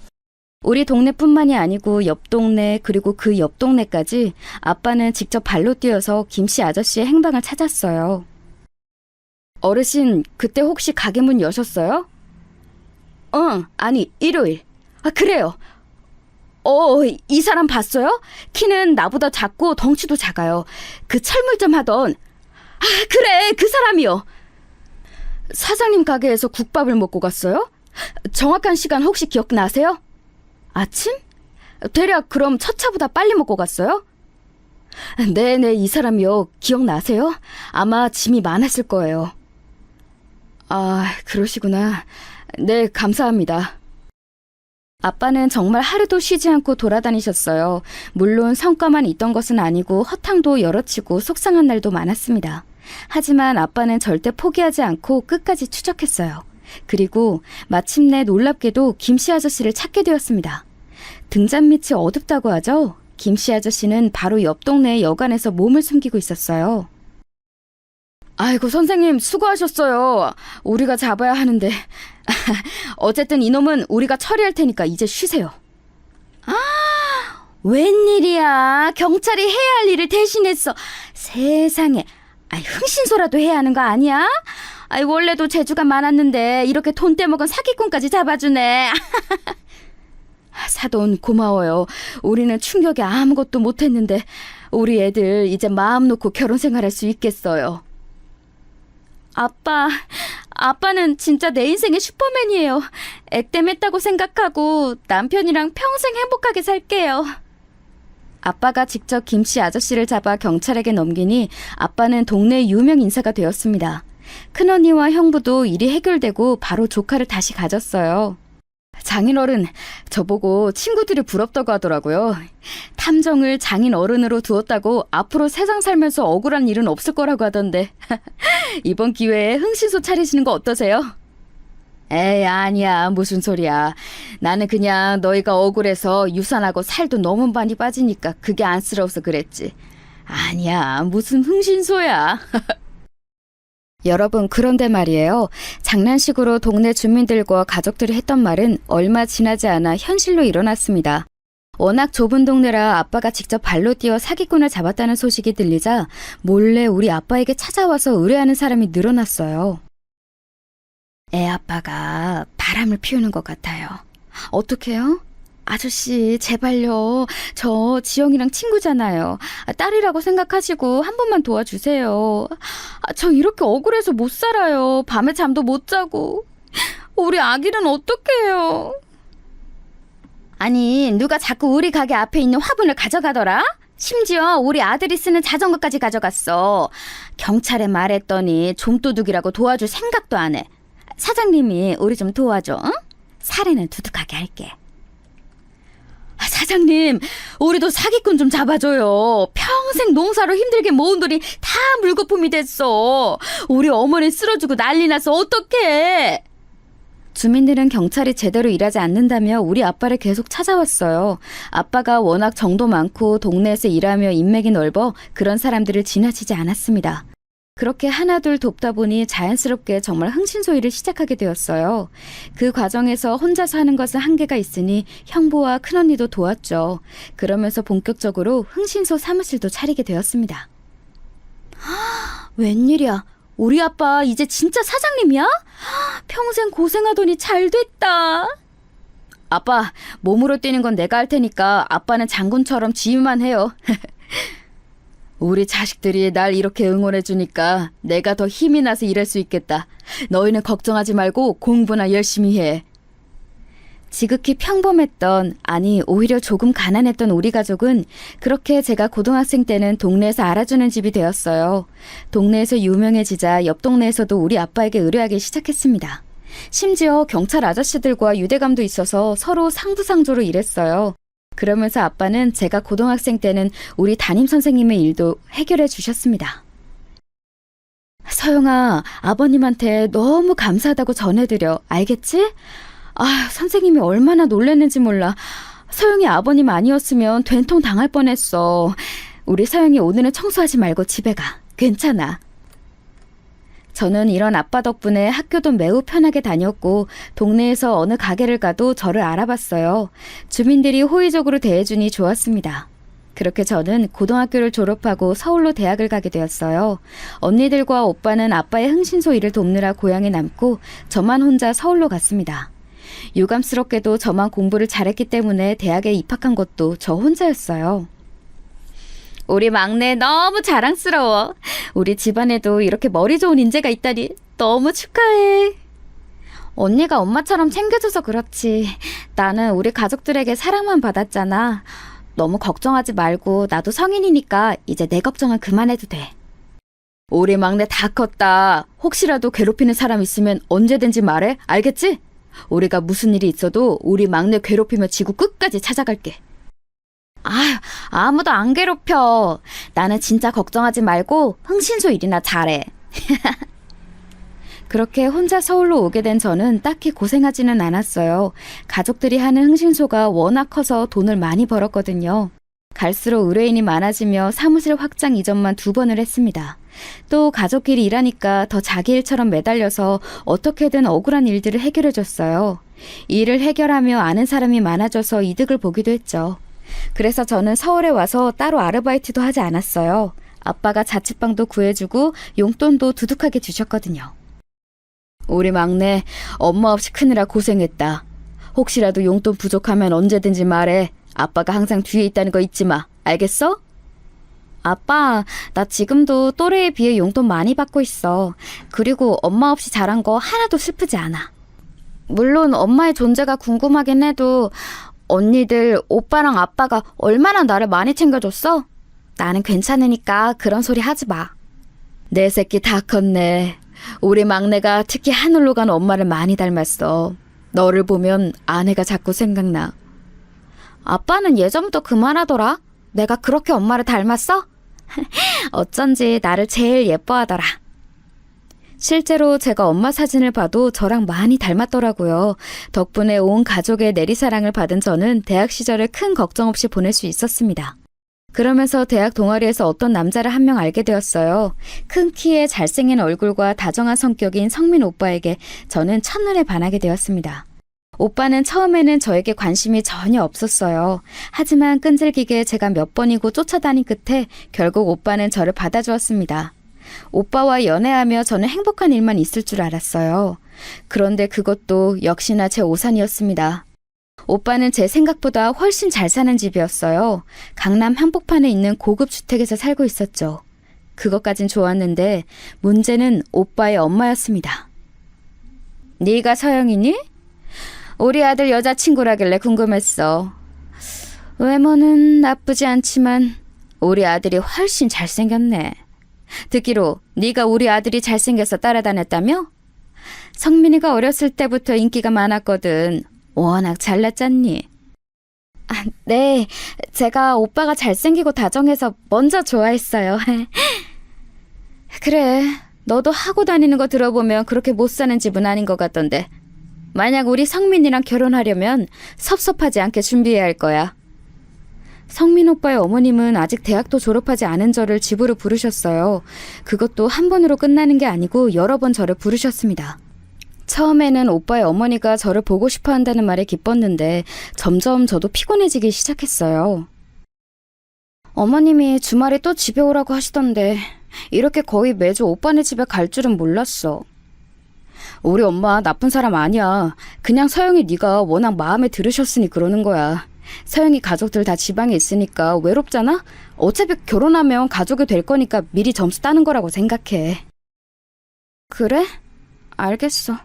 B: 우리 동네뿐만이 아니고 옆 동네 그리고 그 옆 동네까지 아빠는 직접 발로 뛰어서 김씨 아저씨의 행방을 찾았어요. 어르신, 그때 혹시 가게 문 여셨어요? 아니, 일요일. 그래요. 이 사람 봤어요? 키는 나보다 작고 덩치도 작아요. 그 철물점 하던. 그래, 그 사람이요. 사장님 가게에서 국밥을 먹고 갔어요? 정확한 시간 혹시 기억나세요? 아침? 대략 그럼 첫 차보다 빨리 먹고 갔어요? 네네, 이 사람이요. 기억나세요? 아마 짐이 많았을 거예요. 그러시구나. 네, 감사합니다. 아빠는 정말 하루도 쉬지 않고 돌아다니셨어요. 물론 성과만 있던 것은 아니고 허탕도 여럿치고 속상한 날도 많았습니다. 하지만 아빠는 절대 포기하지 않고 끝까지 추적했어요. 그리고 마침내 놀랍게도 김씨 아저씨를 찾게 되었습니다. 등잔 밑이 어둡다고 하죠? 김씨 아저씨는 바로 옆 동네의 여관에서 몸을 숨기고 있었어요. 아이고, 선생님 수고하셨어요. 우리가 잡아야 하는데. 어쨌든 이놈은 우리가 처리할 테니까 이제 쉬세요. 아, 웬일이야. 경찰이 해야 할 일을 대신했어. 세상에. 흥신소라도 해야 하는 거 아니야? 원래도 재주가 많았는데 이렇게 돈 떼먹은 사기꾼까지 잡아주네. 사돈 고마워요. 우리는 충격에 아무것도 못했는데 우리 애들 이제 마음 놓고 결혼 생활할 수 있겠어요. 아빠는 진짜 내 인생의 슈퍼맨이에요. 액땜했다고 생각하고 남편이랑 평생 행복하게 살게요. 아빠가 직접 김씨 아저씨를 잡아 경찰에게 넘기니 아빠는 동네 유명 인사가 되었습니다. 큰언니와 형부도 일이 해결되고 바로 조카를 다시 가졌어요. 장인어른, 저보고 친구들이 부럽다고 하더라고요. 탐정을 장인어른으로 두었다고 앞으로 세상 살면서 억울한 일은 없을 거라고 하던데. 이번 기회에 흥신소 차리시는 거 어떠세요? 에이, 아니야. 무슨 소리야. 나는 그냥 너희가 억울해서 유산하고 살도 너무 많이 빠지니까 그게 안쓰러워서 그랬지. 아니야. 무슨 흥신소야. 여러분, 그런데 말이에요. 장난식으로 동네 주민들과 가족들이 했던 말은 얼마 지나지 않아 현실로 일어났습니다. 워낙 좁은 동네라 아빠가 직접 발로 뛰어 사기꾼을 잡았다는 소식이 들리자 몰래 우리 아빠에게 찾아와서 의뢰하는 사람이 늘어났어요. 애 아빠가 바람을 피우는 것 같아요. 어떡해요? 아저씨, 제발요. 저 지영이랑 친구잖아요. 딸이라고 생각하시고 한 번만 도와주세요. 저 이렇게 억울해서 못 살아요. 밤에 잠도 못 자고. 우리 아기는 어떡해요? 아니, 누가 자꾸 우리 가게 앞에 있는 화분을 가져가더라? 심지어 우리 아들이 쓰는 자전거까지 가져갔어. 경찰에 말했더니 좀도둑이라고 도와줄 생각도 안 해. 사장님이 우리 좀 도와줘, 응? 사례는 두둑하게 할게. 사장님, 우리도 사기꾼 좀 잡아줘요. 평생 농사로 힘들게 모은 돈이 다 물거품이 됐어. 우리 어머니 쓰러지고 난리 나서 어떡해. 주민들은 경찰이 제대로 일하지 않는다며 우리 아빠를 계속 찾아왔어요. 아빠가 워낙 정도 많고 동네에서 일하며 인맥이 넓어 그런 사람들을 지나치지 않았습니다. 그렇게 하나둘 돕다 보니 자연스럽게 정말 흥신소 일을 시작하게 되었어요. 그 과정에서 혼자서 하는 것은 한계가 있으니 형부와 큰언니도 도왔죠. 그러면서 본격적으로 흥신소 사무실도 차리게 되었습니다. 웬일이야. 우리 아빠 이제 진짜 사장님이야? 평생 고생하더니 잘 됐다. 아빠, 몸으로 뛰는 건 내가 할 테니까 아빠는 장군처럼 지휘만 해요. 우리 자식들이 날 이렇게 응원해주니까 내가 더 힘이 나서 일할 수 있겠다. 너희는 걱정하지 말고 공부나 열심히 해. 지극히 평범했던, 아니 오히려 조금 가난했던 우리 가족은 그렇게 제가 고등학생 때는 동네에서 알아주는 집이 되었어요. 동네에서 유명해지자 옆 동네에서도 우리 아빠에게 의뢰하기 시작했습니다. 심지어 경찰 아저씨들과 유대감도 있어서 서로 상부상조로 일했어요. 그러면서 아빠는 제가 고등학생 때는 우리 담임선생님의 일도 해결해 주셨습니다. 서영아, 아버님한테 너무 감사하다고 전해드려. 알겠지? 선생님이 얼마나 놀랐는지 몰라. 서영이 아버님 아니었으면 된통 당할 뻔했어. 우리 서영이 오늘은 청소하지 말고 집에 가. 괜찮아. 저는 이런 아빠 덕분에 학교도 매우 편하게 다녔고 동네에서 어느 가게를 가도 저를 알아봤어요. 주민들이 호의적으로 대해주니 좋았습니다. 그렇게 저는 고등학교를 졸업하고 서울로 대학을 가게 되었어요. 언니들과 오빠는 아빠의 흥신소 일을 돕느라 고향에 남고 저만 혼자 서울로 갔습니다. 유감스럽게도 저만 공부를 잘했기 때문에 대학에 입학한 것도 저 혼자였어요. 우리 막내 너무 자랑스러워. 우리 집안에도 이렇게 머리 좋은 인재가 있다니 너무 축하해. 언니가 엄마처럼 챙겨줘서 그렇지. 나는 우리 가족들에게 사랑만 받았잖아. 너무 걱정하지 말고 나도 성인이니까 이제 내 걱정은 그만해도 돼. 우리 막내 다 컸다. 혹시라도 괴롭히는 사람 있으면 언제든지 말해. 알겠지? 우리가 무슨 일이 있어도 우리 막내 괴롭히며 지구 끝까지 찾아갈게. 아휴, 아무도 안 괴롭혀. 나는 진짜 걱정하지 말고 흥신소 일이나 잘해. 그렇게 혼자 서울로 오게 된 저는 딱히 고생하지는 않았어요. 가족들이 하는 흥신소가 워낙 커서 돈을 많이 벌었거든요. 갈수록 의뢰인이 많아지며 사무실 확장 이전만 2번을 했습니다. 또 가족끼리 일하니까 더 자기 일처럼 매달려서 어떻게든 억울한 일들을 해결해줬어요. 이 일을 해결하며 아는 사람이 많아져서 이득을 보기도 했죠. 그래서 저는 서울에 와서 따로 아르바이트도 하지 않았어요. 아빠가 자취방도 구해주고 용돈도 두둑하게 주셨거든요. 우리 막내 엄마 없이 크느라 고생했다. 혹시라도 용돈 부족하면 언제든지 말해. 아빠가 항상 뒤에 있다는 거 잊지 마. 알겠어? 아빠, 나 지금도 또래에 비해 용돈 많이 받고 있어. 그리고 엄마 없이 자란 거 하나도 슬프지 않아. 물론 엄마의 존재가 궁금하긴 해도 언니들, 오빠랑 아빠가 얼마나 나를 많이 챙겨줬어? 나는 괜찮으니까 그런 소리 하지 마. 내 새끼 다 컸네. 우리 막내가 특히 하늘로 간 엄마를 많이 닮았어. 너를 보면 아내가 자꾸 생각나. 아빠는 예전부터 그 말하더라. 내가 그렇게 엄마를 닮았어? 어쩐지 나를 제일 예뻐하더라. 실제로 제가 엄마 사진을 봐도 저랑 많이 닮았더라고요. 덕분에 온 가족의 내리사랑을 받은 저는 대학 시절을 큰 걱정 없이 보낼 수 있었습니다. 그러면서 대학 동아리에서 어떤 남자를 한 명 알게 되었어요. 큰 키에 잘생긴 얼굴과 다정한 성격인 성민 오빠에게 저는 첫눈에 반하게 되었습니다. 오빠는 처음에는 저에게 관심이 전혀 없었어요. 하지만 끈질기게 제가 몇 번이고 쫓아다닌 끝에 결국 오빠는 저를 받아주었습니다. 오빠와 연애하며 저는 행복한 일만 있을 줄 알았어요. 그런데 그것도 역시나 제 오산이었습니다. 오빠는 제 생각보다 훨씬 잘 사는 집이었어요. 강남 한복판에 있는 고급 주택에서 살고 있었죠. 그것까진 좋았는데 문제는 오빠의 엄마였습니다. 네가 서영이니? 우리 아들 여자친구라길래 궁금했어. 외모는 나쁘지 않지만 우리 아들이 훨씬 잘생겼네. 듣기로 네가 우리 아들이 잘생겨서 따라다녔다며? 성민이가 어렸을 때부터 인기가 많았거든. 워낙 잘났잖니? 아, 네, 제가 오빠가 잘생기고 다정해서 먼저 좋아했어요. 그래, 너도 하고 다니는 거 들어보면 그렇게 못 사는 집은 아닌 것 같던데. 만약 우리 성민이랑 결혼하려면 섭섭하지 않게 준비해야 할 거야. 성민 오빠의 어머님은 아직 대학도 졸업하지 않은 저를 집으로 부르셨어요. 그것도 한 번으로 끝나는 게 아니고 여러 번 저를 부르셨습니다. 처음에는 오빠의 어머니가 저를 보고 싶어 한다는 말에 기뻤는데 점점 저도 피곤해지기 시작했어요. 어머님이 주말에 또 집에 오라고 하시던데 이렇게 거의 매주 오빠네 집에 갈 줄은 몰랐어. 우리 엄마 나쁜 사람 아니야. 그냥 서영이 네가 워낙 마음에 들으셨으니 그러는 거야. 서영이 가족들 다 지방에 있으니까 외롭잖아? 어차피 결혼하면 가족이 될 거니까 미리 점수 따는 거라고 생각해. 그래? 알겠어.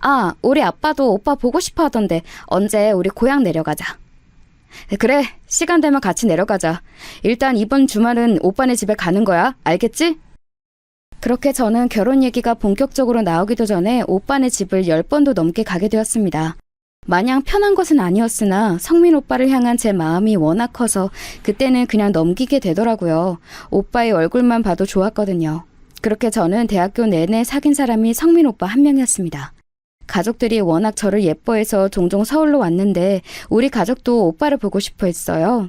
B: 아, 우리 아빠도 오빠 보고 싶어 하던데 언제 우리 고향 내려가자. 그래, 시간 되면 같이 내려가자. 일단 이번 주말은 오빠네 집에 가는 거야. 알겠지? 그렇게 저는 결혼 얘기가 본격적으로 나오기도 전에 오빠네 집을 10번도 넘게 가게 되었습니다. 마냥 편한 것은 아니었으나 성민 오빠를 향한 제 마음이 워낙 커서 그때는 그냥 넘기게 되더라고요. 오빠의 얼굴만 봐도 좋았거든요. 그렇게 저는 대학교 내내 사귄 사람이 성민 오빠 한 명이었습니다. 가족들이 워낙 저를 예뻐해서 종종 서울로 왔는데 우리 가족도 오빠를 보고 싶어 했어요.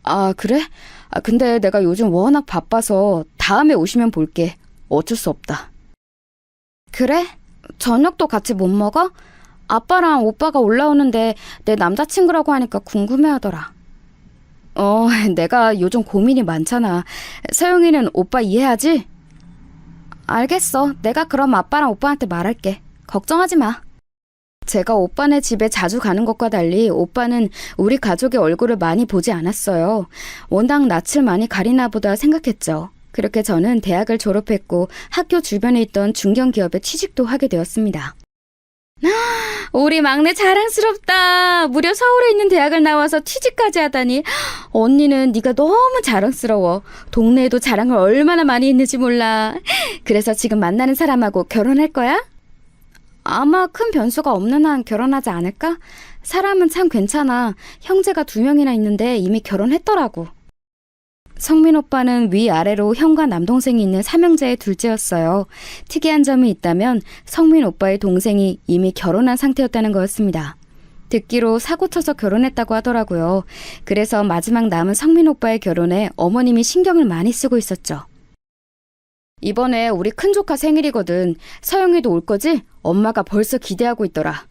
B: 아, 그래? 근데 내가 요즘 워낙 바빠서 다음에 오시면 볼게. 어쩔 수 없다. 그래? 저녁도 같이 못 먹어? 아빠랑 오빠가 올라오는데 내 남자친구라고 하니까 궁금해하더라. 내가 요즘 고민이 많잖아. 서영이는 오빠 이해하지? 알겠어. 내가 그럼 아빠랑 오빠한테 말할게. 걱정하지 마. 제가 오빠네 집에 자주 가는 것과 달리 오빠는 우리 가족의 얼굴을 많이 보지 않았어요. 워낙 낯을 많이 가리나 보다 생각했죠. 그렇게 저는 대학을 졸업했고 학교 주변에 있던 중견기업에 취직도 하게 되었습니다. 우리 막내 자랑스럽다. 무려 서울에 있는 대학을 나와서 취직까지 하다니. 언니는 네가 너무 자랑스러워. 동네에도 자랑을 얼마나 많이 했는지 몰라. 그래서 지금 만나는 사람하고 결혼할 거야? 아마 큰 변수가 없는 한 결혼하지 않을까? 사람은 참 괜찮아. 형제가 2명이나 있는데 이미 결혼했더라고. 성민 오빠는 위아래로 형과 남동생이 있는 삼형제의 둘째였어요. 특이한 점이 있다면 성민 오빠의 동생이 이미 결혼한 상태였다는 거였습니다. 듣기로 사고 쳐서 결혼했다고 하더라고요. 그래서 마지막 남은 성민 오빠의 결혼에 어머님이 신경을 많이 쓰고 있었죠. 이번에 우리 큰조카 생일이거든. 서영이도 올 거지? 엄마가 벌써 기대하고 있더라.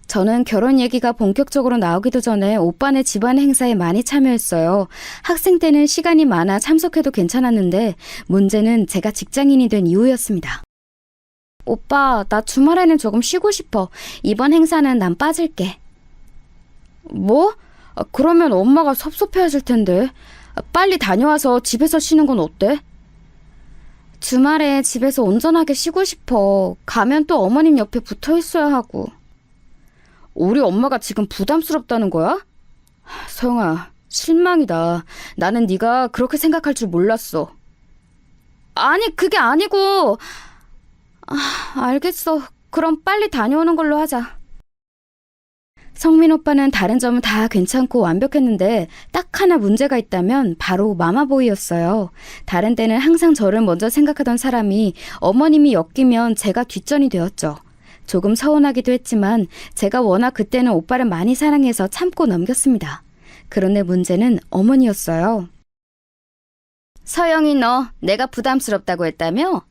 B: 저는 결혼 얘기가 본격적으로 나오기도 전에 오빠네 집안 행사에 많이 참여했어요. 학생 때는 시간이 많아 참석해도 괜찮았는데 문제는 제가 직장인이 된 이후였습니다. 오빠, 나 주말에는 조금 쉬고 싶어. 이번 행사는 난 빠질게. 뭐? 그러면 엄마가 섭섭해하실 텐데. 빨리 다녀와서 집에서 쉬는 건 어때? 주말에 집에서 온전하게 쉬고 싶어. 가면 또 어머님 옆에 붙어 있어야 하고. 우리 엄마가 지금 부담스럽다는 거야? 서영아, 실망이다. 나는 네가 그렇게 생각할 줄 몰랐어. 아니, 그게 아니고. 알겠어. 그럼 빨리 다녀오는 걸로 하자. 성민 오빠는 다른 점은 다 괜찮고 완벽했는데 딱 하나 문제가 있다면 바로 마마보이였어요. 다른 때는 항상 저를 먼저 생각하던 사람이 어머님이 엮이면 제가 뒷전이 되었죠. 조금 서운하기도 했지만 제가 워낙 그때는 오빠를 많이 사랑해서 참고 넘겼습니다. 그런데 문제는 어머니였어요. 서영이, 너 내가 부담스럽다고 했다며?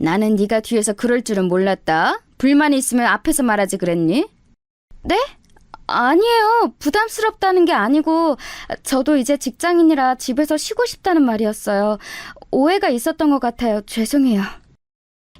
B: 나는 네가 뒤에서 그럴 줄은 몰랐다. 불만이 있으면 앞에서 말하지 그랬니? 네? 아니에요. 부담스럽다는 게 아니고 저도 이제 직장인이라 집에서 쉬고 싶다는 말이었어요. 오해가 있었던 것 같아요. 죄송해요.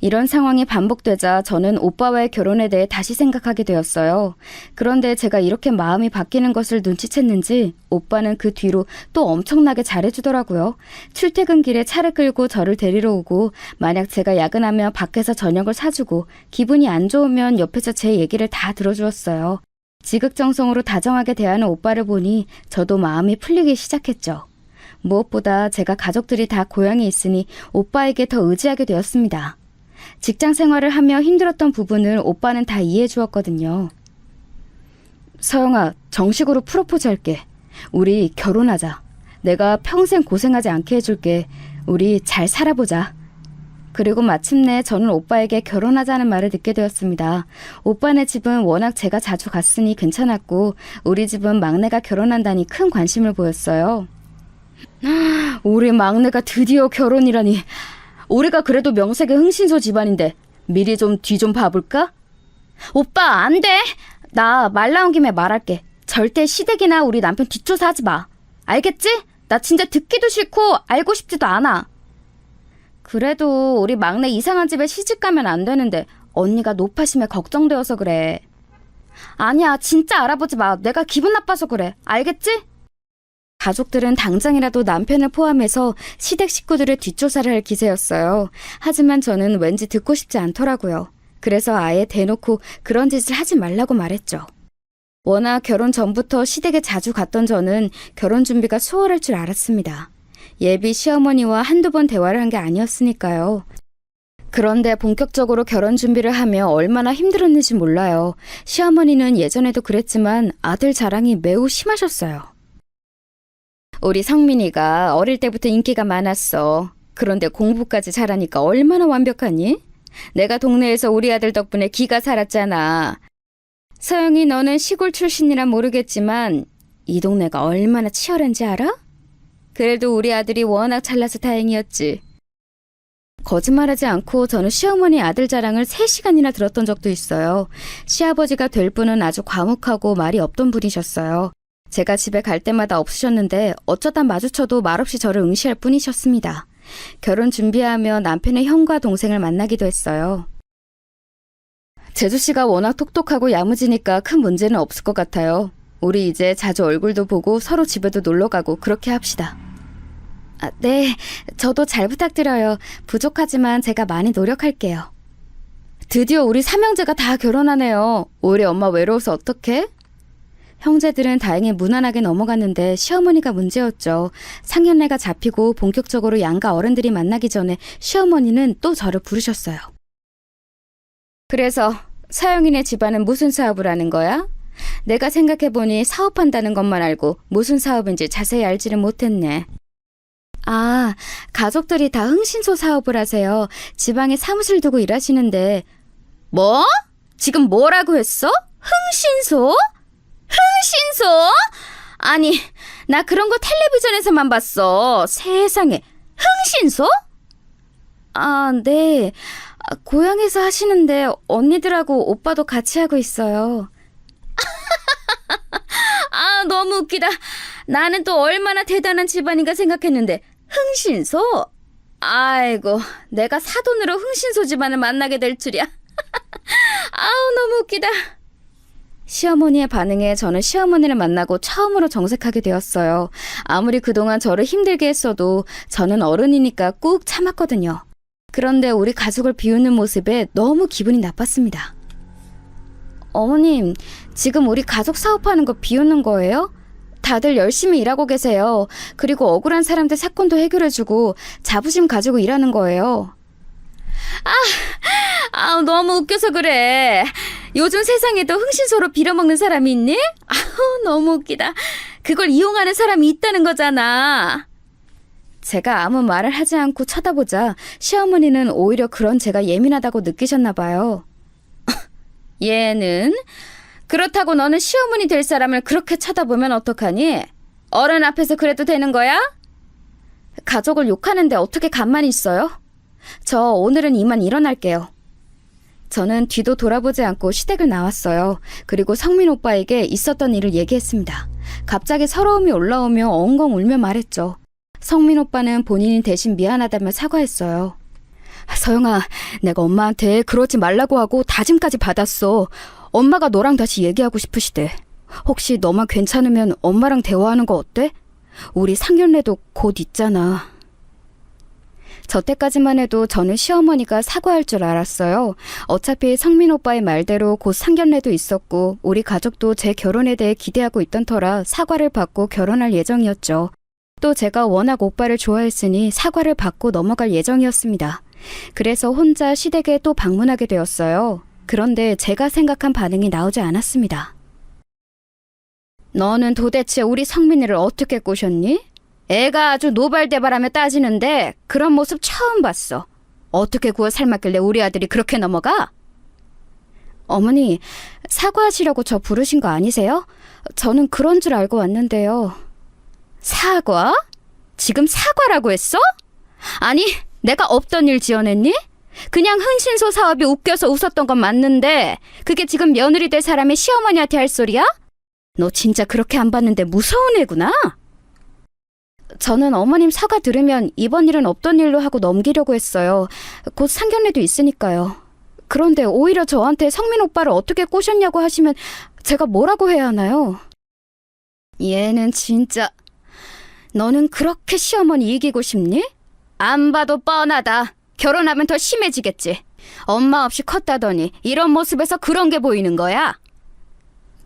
B: 이런 상황이 반복되자 저는 오빠와의 결혼에 대해 다시 생각하게 되었어요. 그런데 제가 이렇게 마음이 바뀌는 것을 눈치챘는지 오빠는 그 뒤로 또 엄청나게 잘해주더라고요. 출퇴근길에 차를 끌고 저를 데리러 오고 만약 제가 야근하면 밖에서 저녁을 사주고 기분이 안 좋으면 옆에서 제 얘기를 다 들어주었어요. 지극정성으로 다정하게 대하는 오빠를 보니 저도 마음이 풀리기 시작했죠. 무엇보다 제가 가족들이 다 고향에 있으니 오빠에게 더 의지하게 되었습니다. 직장 생활을 하며 힘들었던 부분을 오빠는 다 이해해 주었거든요. 서영아, 정식으로 프로포즈 할게. 우리 결혼하자. 내가 평생 고생하지 않게 해줄게. 우리 잘 살아보자. 그리고 마침내 저는 오빠에게 결혼하자는 말을 듣게 되었습니다. 오빠네 집은 워낙 제가 자주 갔으니 괜찮았고 우리 집은 막내가 결혼한다니 큰 관심을 보였어요. 우리 막내가 드디어 결혼이라니. 우리가 그래도 명색의 흥신소 집안인데 미리 좀 뒤 좀 봐볼까? 오빠, 안 돼. 나 말 나온 김에 말할게. 절대 시댁이나 우리 남편 뒷조사하지 마. 알겠지? 나 진짜 듣기도 싫고 알고 싶지도 않아. 그래도 우리 막내 이상한 집에 시집가면 안 되는데 언니가 노파심에 걱정되어서 그래. 아니야, 진짜 알아보지 마. 내가 기분 나빠서 그래. 알겠지? 가족들은 당장이라도 남편을 포함해서 시댁 식구들의 뒷조사를 할 기세였어요. 하지만 저는 왠지 듣고 싶지 않더라고요. 그래서 아예 대놓고 그런 짓을 하지 말라고 말했죠. 워낙 결혼 전부터 시댁에 자주 갔던 저는 결혼 준비가 수월할 줄 알았습니다. 예비 시어머니와 한두 번 대화를 한 게 아니었으니까요. 그런데 본격적으로 결혼 준비를 하며 얼마나 힘들었는지 몰라요. 시어머니는 예전에도 그랬지만 아들 자랑이 매우 심하셨어요. 우리 성민이가 어릴 때부터 인기가 많았어. 그런데 공부까지 잘하니까 얼마나 완벽하니? 내가 동네에서 우리 아들 덕분에 기가 살았잖아. 서영이, 너는 시골 출신이란 모르겠지만 이 동네가 얼마나 치열한지 알아? 그래도 우리 아들이 워낙 잘나서 다행이었지. 거짓말하지 않고 저는 시어머니 아들 자랑을 3시간이나 들었던 적도 있어요. 시아버지가 될 분은 아주 과묵하고 말이 없던 분이셨어요. 제가 집에 갈 때마다 없으셨는데 어쩌다 마주쳐도 말없이 저를 응시할 뿐이셨습니다. 결혼 준비하며 남편의 형과 동생을 만나기도 했어요. 재수씨가 워낙 똑똑하고 야무지니까 큰 문제는 없을 것 같아요. 우리 이제 자주 얼굴도 보고 서로 집에도 놀러가고 그렇게 합시다. 네, 저도 잘 부탁드려요. 부족하지만 제가 많이 노력할게요. 드디어 우리 삼형제가 다 결혼하네요. 우리 엄마 외로워서 어떡해? 형제들은 다행히 무난하게 넘어갔는데 시어머니가 문제였죠. 상견례가 잡히고 본격적으로 양가 어른들이 만나기 전에 시어머니는 또 저를 부르셨어요. 그래서 사영이네 집안은 무슨 사업을 하는 거야? 내가 생각해보니 사업한다는 것만 알고 무슨 사업인지 자세히 알지를 못했네. 아, 가족들이 다 흥신소 사업을 하세요. 지방에 사무실 두고 일하시는데. 뭐? 지금 뭐라고 했어? 흥신소? 흥신소? 아니, 나 그런 거 텔레비전에서만 봤어. 세상에, 흥신소? 아, 네. 고향에서 하시는데 언니들하고 오빠도 같이 하고 있어요. 아, 너무 웃기다. 나는 또 얼마나 대단한 집안인가 생각했는데 흥신소? 아이고, 내가 사돈으로 흥신소 집안을 만나게 될 줄이야. 아우, 너무 웃기다. 시어머니의 반응에 저는 시어머니를 만나고 처음으로 정색하게 되었어요. 아무리 그동안 저를 힘들게 했어도 저는 어른이니까 꾹 참았거든요. 그런데 우리 가족을 비우는 모습에 너무 기분이 나빴습니다. 어머님, 지금 우리 가족 사업하는 거 비웃는 거예요? 다들 열심히 일하고 계세요. 그리고 억울한 사람들 사건도 해결해주고 자부심 가지고 일하는 거예요. 너무 웃겨서 그래. 요즘 세상에도 흥신소로 빌어먹는 사람이 있니? 너무 웃기다. 그걸 이용하는 사람이 있다는 거잖아. 제가 아무 말을 하지 않고 쳐다보자 시어머니는 오히려 그런 제가 예민하다고 느끼셨나 봐요. 얘는? 그렇다고 너는 시어머니 될 사람을 그렇게 쳐다보면 어떡하니? 어른 앞에서 그래도 되는 거야? 가족을 욕하는데 어떻게 가만히 있어요? 저 오늘은 이만 일어날게요. 저는 뒤도 돌아보지 않고 시댁을 나왔어요. 그리고 성민 오빠에게 있었던 일을 얘기했습니다. 갑자기 서러움이 올라오며 엉엉 울며 말했죠. 성민 오빠는 본인이 대신 미안하다며 사과했어요. 서영아, 내가 엄마한테 그러지 말라고 하고 다짐까지 받았어. 엄마가 너랑 다시 얘기하고 싶으시대. 혹시 너만 괜찮으면 엄마랑 대화하는 거 어때? 우리 상견례도 곧 있잖아. 저 때까지만 해도 저는 시어머니가 사과할 줄 알았어요. 어차피 성민 오빠의 말대로 곧 상견례도 있었고 우리 가족도 제 결혼에 대해 기대하고 있던 터라 사과를 받고 결혼할 예정이었죠. 또 제가 워낙 오빠를 좋아했으니 사과를 받고 넘어갈 예정이었습니다. 그래서 혼자 시댁에 또 방문하게 되었어요. 그런데 제가 생각한 반응이 나오지 않았습니다. 너는 도대체 우리 성민이를 어떻게 꼬셨니? 애가 아주 노발대발하며 따지는데 그런 모습 처음 봤어. 어떻게 구워 삶았길래 우리 아들이 그렇게 넘어가? 어머니, 사과하시려고 저 부르신 거 아니세요? 저는 그런 줄 알고 왔는데요. 사과? 지금 사과라고 했어? 아니, 내가 없던 일 지어냈니? 그냥 흥신소 사업이 웃겨서 웃었던 건 맞는데 그게 지금 며느리 될 사람의 시어머니한테 할 소리야? 너 진짜 그렇게 안 봤는데 무서운 애구나? 저는 어머님 사과 들으면 이번 일은 없던 일로 하고 넘기려고 했어요. 곧 상견례도 있으니까요. 그런데 오히려 저한테 성민 오빠를 어떻게 꼬셨냐고 하시면 제가 뭐라고 해야 하나요? 얘는 진짜... 너는 그렇게 시어머니 이기고 싶니? 안 봐도 뻔하다. 결혼하면 더 심해지겠지. 엄마 없이 컸다더니 이런 모습에서 그런 게 보이는 거야?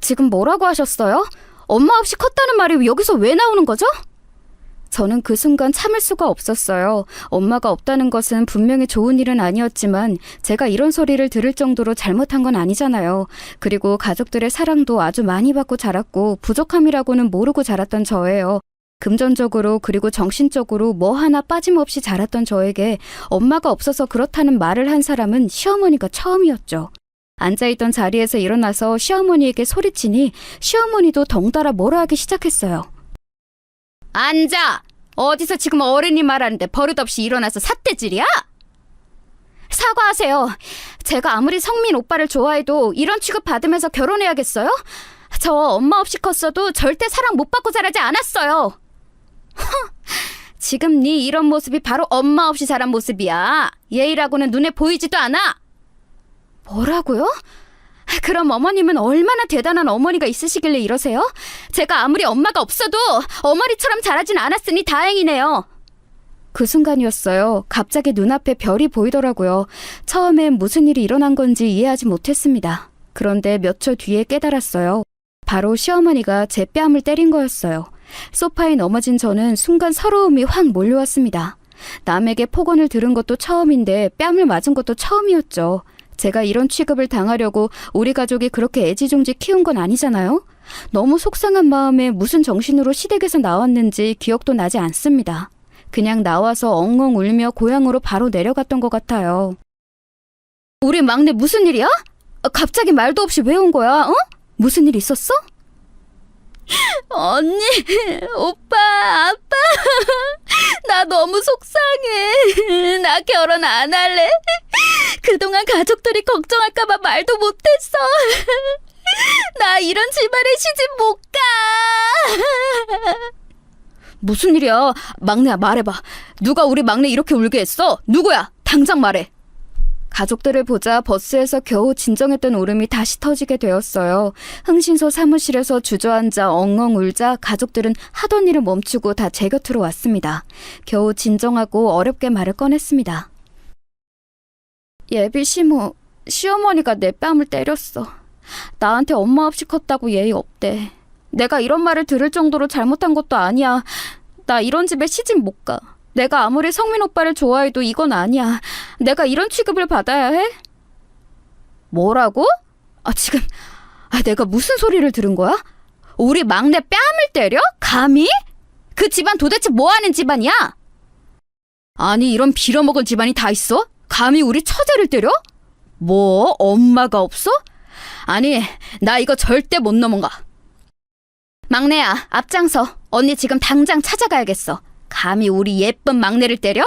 B: 지금 뭐라고 하셨어요? 엄마 없이 컸다는 말이 여기서 왜 나오는 거죠? 저는 그 순간 참을 수가 없었어요. 엄마가 없다는 것은 분명히 좋은 일은 아니었지만 제가 이런 소리를 들을 정도로 잘못한 건 아니잖아요. 그리고 가족들의 사랑도 아주 많이 받고 자랐고 부족함이라고는 모르고 자랐던 저예요. 금전적으로 그리고 정신적으로 뭐 하나 빠짐없이 자랐던 저에게 엄마가 없어서 그렇다는 말을 한 사람은 시어머니가 처음이었죠. 앉아있던 자리에서 일어나서 시어머니에게 소리치니 시어머니도 덩달아 뭐라 하기 시작했어요. 앉아! 어디서 지금 어른이 말하는데 버릇없이 일어나서 삿대질이야? 사과하세요. 제가 아무리 성민 오빠를 좋아해도 이런 취급 받으면서 결혼해야겠어요? 저 엄마 없이 컸어도 절대 사랑 못 받고 자라지 않았어요. 지금 네 이런 모습이 바로 엄마 없이 자란 모습이야. 예의라고는 눈에 보이지도 않아. 뭐라고요? 그럼 어머님은 얼마나 대단한 어머니가 있으시길래 이러세요? 제가 아무리 엄마가 없어도 어머니처럼 자라진 않았으니 다행이네요. 그 순간이었어요. 갑자기 눈앞에 별이 보이더라고요. 처음엔 무슨 일이 일어난 건지 이해하지 못했습니다. 그런데 몇 초 뒤에 깨달았어요. 바로 시어머니가 제 뺨을 때린 거였어요. 소파에 넘어진 저는 순간 서러움이 확 몰려왔습니다. 남에게 폭언을 들은 것도 처음인데 뺨을 맞은 것도 처음이었죠. 제가 이런 취급을 당하려고 우리 가족이 그렇게 애지중지 키운 건 아니잖아요? 너무 속상한 마음에 무슨 정신으로 시댁에서 나왔는지 기억도 나지 않습니다. 그냥 나와서 엉엉 울며 고향으로 바로 내려갔던 것 같아요. 우리 막내 무슨 일이야? 갑자기 말도 없이 왜 온 거야? 어? 무슨 일 있었어? 언니, 오빠, 아빠, 나 너무 속상해. 나 결혼 안 할래. 그동안 가족들이 걱정할까봐 말도 못했어. 나 이런 집안에 시집 못 가. 무슨 일이야? 막내야, 말해봐. 누가 우리 막내 이렇게 울게 했어? 누구야? 당장 말해. 가족들을 보자 버스에서 겨우 진정했던 울음이 다시 터지게 되었어요. 흥신소 사무실에서 주저앉아 엉엉 울자 가족들은 하던 일을 멈추고 다 제 곁으로 왔습니다. 겨우 진정하고 어렵게 말을 꺼냈습니다. 예비 시모, 시어머니가 내 뺨을 때렸어. 나한테 엄마 없이 컸다고 예의 없대. 내가 이런 말을 들을 정도로 잘못한 것도 아니야. 나 이런 집에 시집 못 가. 내가 아무리 성민 오빠를 좋아해도 이건 아니야. 내가 이런 취급을 받아야 해? 뭐라고? 지금 내가 무슨 소리를 들은 거야? 우리 막내 뺨을 때려? 감히? 그 집안 도대체 뭐하는 집안이야? 아니, 이런 빌어먹은 집안이 다 있어? 감히 우리 처제를 때려? 뭐? 엄마가 없어? 아니, 나 이거 절대 못 넘어가. 막내야, 앞장서. 언니 지금 당장 찾아가야겠어. 감히 우리 예쁜 막내를 때려?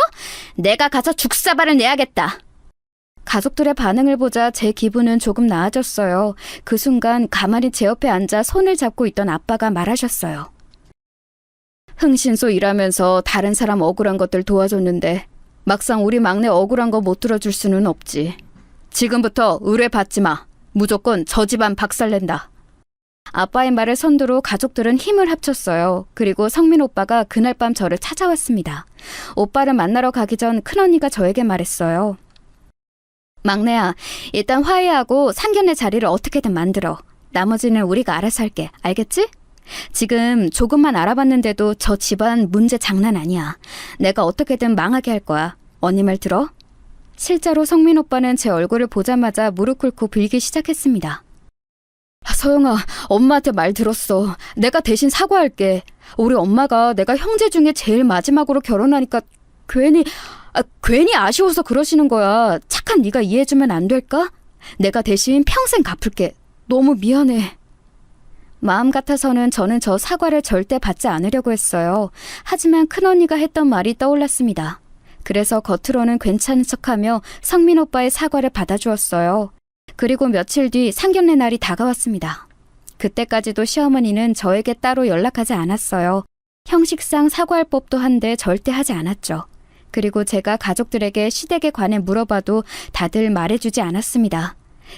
B: 내가 가서 죽사발을 내야겠다. 가족들의 반응을 보자 제 기분은 조금 나아졌어요. 그 순간 가만히 제 옆에 앉아 손을 잡고 있던 아빠가 말하셨어요. 흥신소 일하면서 다른 사람 억울한 것들 도와줬는데 막상 우리 막내 억울한 거 못 들어줄 수는 없지. 지금부터 의뢰 받지 마. 무조건 저 집안 박살낸다. 아빠의 말을 선두로 가족들은 힘을 합쳤어요. 그리고 성민 오빠가 그날 밤 저를 찾아왔습니다. 오빠를 만나러 가기 전 큰언니가 저에게 말했어요. 막내야, 일단 화해하고 상견례 자리를 어떻게든 만들어. 나머지는 우리가 알아서 할게. 알겠지? 지금 조금만 알아봤는데도 저 집안 문제 장난 아니야. 내가 어떻게든 망하게 할 거야. 언니 말 들어? 실제로 성민 오빠는 제 얼굴을 보자마자 무릎 꿇고 빌기 시작했습니다. 서영아, 엄마한테 말 들었어. 내가 대신 사과할게. 우리 엄마가 내가 형제 중에 제일 마지막으로 결혼하니까 괜히 아쉬워서 그러시는 거야. 착한 네가 이해해주면 안 될까? 내가 대신 평생 갚을게. 너무 미안해. 마음 같아서는 저는 저 사과를 절대 받지 않으려고 했어요. 하지만 큰언니가 했던 말이 떠올랐습니다. 그래서 겉으로는 괜찮은 척하며 성민 오빠의 사과를 받아주었어요. 그리고 며칠 뒤 상견례 날이 다가왔습니다. 그때까지도 시어머니는 저에게 따로 연락하지 않았어요. 형식상 사과할 법도 한데 절대 하지 않았죠. 그리고 제가 가족들에게 시댁에 관해 물어봐도 다들 말해주지 않았습니다.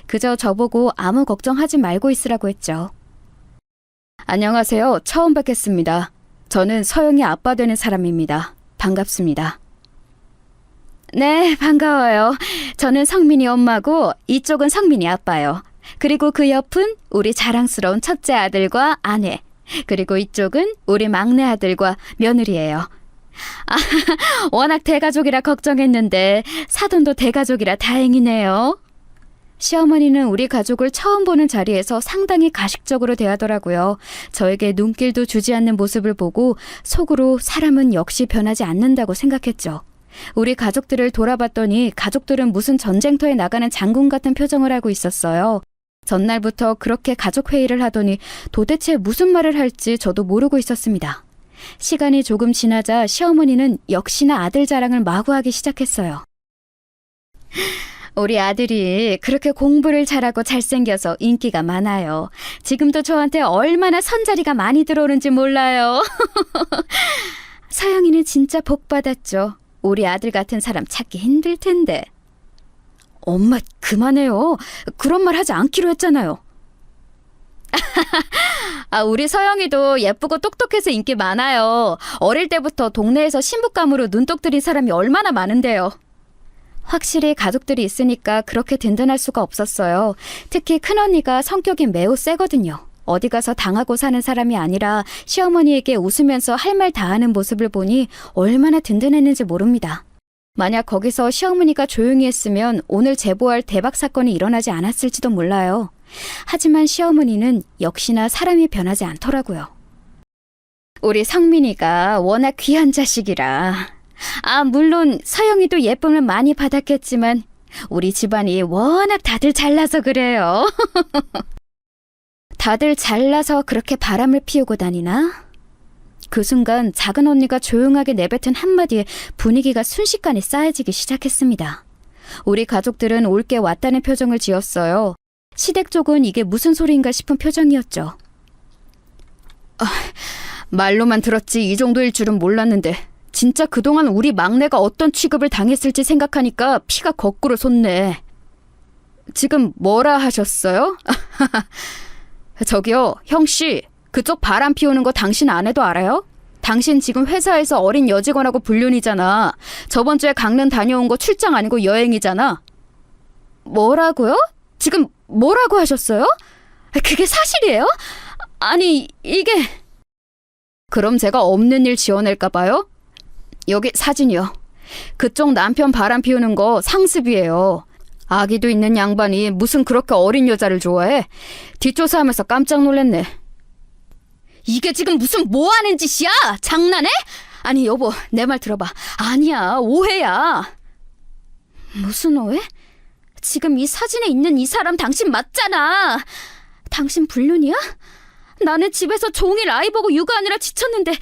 B: 그저 저보고 아무 걱정하지 말고 있으라고 했죠. 안녕하세요. 처음 뵙겠습니다. 저는 서영이 아빠 되는 사람입니다. 반갑습니다. 네, 반가워요. 저는 성민이 엄마고 이쪽은 성민이 아빠요. 그리고 그 옆은 우리 자랑스러운 첫째 아들과 아내. 그리고 이쪽은 우리 막내 아들과 며느리예요. 워낙 대가족이라 걱정했는데 사돈도 대가족이라 다행이네요. 시어머니는 우리 가족을 처음 보는 자리에서 상당히 가식적으로 대하더라고요. 저에게 눈길도 주지 않는 모습을 보고 속으로 사람은 역시 변하지 않는다고 생각했죠. 우리 가족들을 돌아봤더니 가족들은 무슨 전쟁터에 나가는 장군 같은 표정을 하고 있었어요. 전날부터 그렇게 가족 회의를 하더니 도대체 무슨 말을 할지 저도 모르고 있었습니다. 시간이 조금 지나자 시어머니는 역시나 아들 자랑을 마구하기 시작했어요. 우리 아들이 그렇게 공부를 잘하고 잘생겨서 인기가 많아요. 지금도 저한테 얼마나 선자리가 많이 들어오는지 몰라요. 서영이는 진짜 복 받았죠. 우리 아들 같은 사람 찾기 힘들 텐데. 엄마, 그만해요. 그런 말 하지 않기로 했잖아요. 우리 서영이도 예쁘고 똑똑해서 인기 많아요. 어릴 때부터 동네에서 신부감으로 눈독 들인 사람이 얼마나 많은데요. 확실히 가족들이 있으니까 그렇게 든든할 수가 없었어요. 특히 큰언니가 성격이 매우 세거든요. 어디 가서 당하고 사는 사람이 아니라 시어머니에게 웃으면서 할 말 다 하는 모습을 보니 얼마나 든든했는지 모릅니다. 만약 거기서 시어머니가 조용히 했으면 오늘 제보할 대박 사건이 일어나지 않았을지도 몰라요. 하지만 시어머니는 역시나 사람이 변하지 않더라고요. 우리 성민이가 워낙 귀한 자식이라. 물론 서영이도 예쁨을 많이 받았겠지만 우리 집안이 워낙 다들 잘나서 그래요. 다들 잘나서 그렇게 바람을 피우고 다니나? 그 순간 작은 언니가 조용하게 내뱉은 한마디에 분위기가 순식간에 싸해지기 시작했습니다. 우리 가족들은 올게 왔다는 표정을 지었어요. 시댁 쪽은 이게 무슨 소리인가 싶은 표정이었죠. 말로만 들었지 이 정도일 줄은 몰랐는데 진짜 그동안 우리 막내가 어떤 취급을 당했을지 생각하니까 피가 거꾸로 솟네. 지금 뭐라 하셨어요? 저기요, 형씨. 그쪽 바람 피우는 거 당신 안 해도 알아요? 당신 지금 회사에서 어린 여직원하고 불륜이잖아. 저번 주에 강릉 다녀온 거 출장 아니고 여행이잖아. 뭐라고요? 지금 뭐라고 하셨어요? 그게 사실이에요? 아니, 이게... 그럼 제가 없는 일 지어낼까 봐요? 여기 사진이요. 그쪽 남편 바람 피우는 거 상습이에요. 아기도 있는 양반이 무슨 그렇게 어린 여자를 좋아해? 뒷조사하면서 깜짝 놀랐네. 이게 지금 무슨 뭐 하는 짓이야? 장난해? 아니 여보, 내 말 들어봐. 아니야, 오해야. 무슨 오해? 지금 이 사진에 있는 이 사람 당신 맞잖아. 당신 불륜이야? 나는 집에서 종일 아이 보고 육아하느라 지쳤는데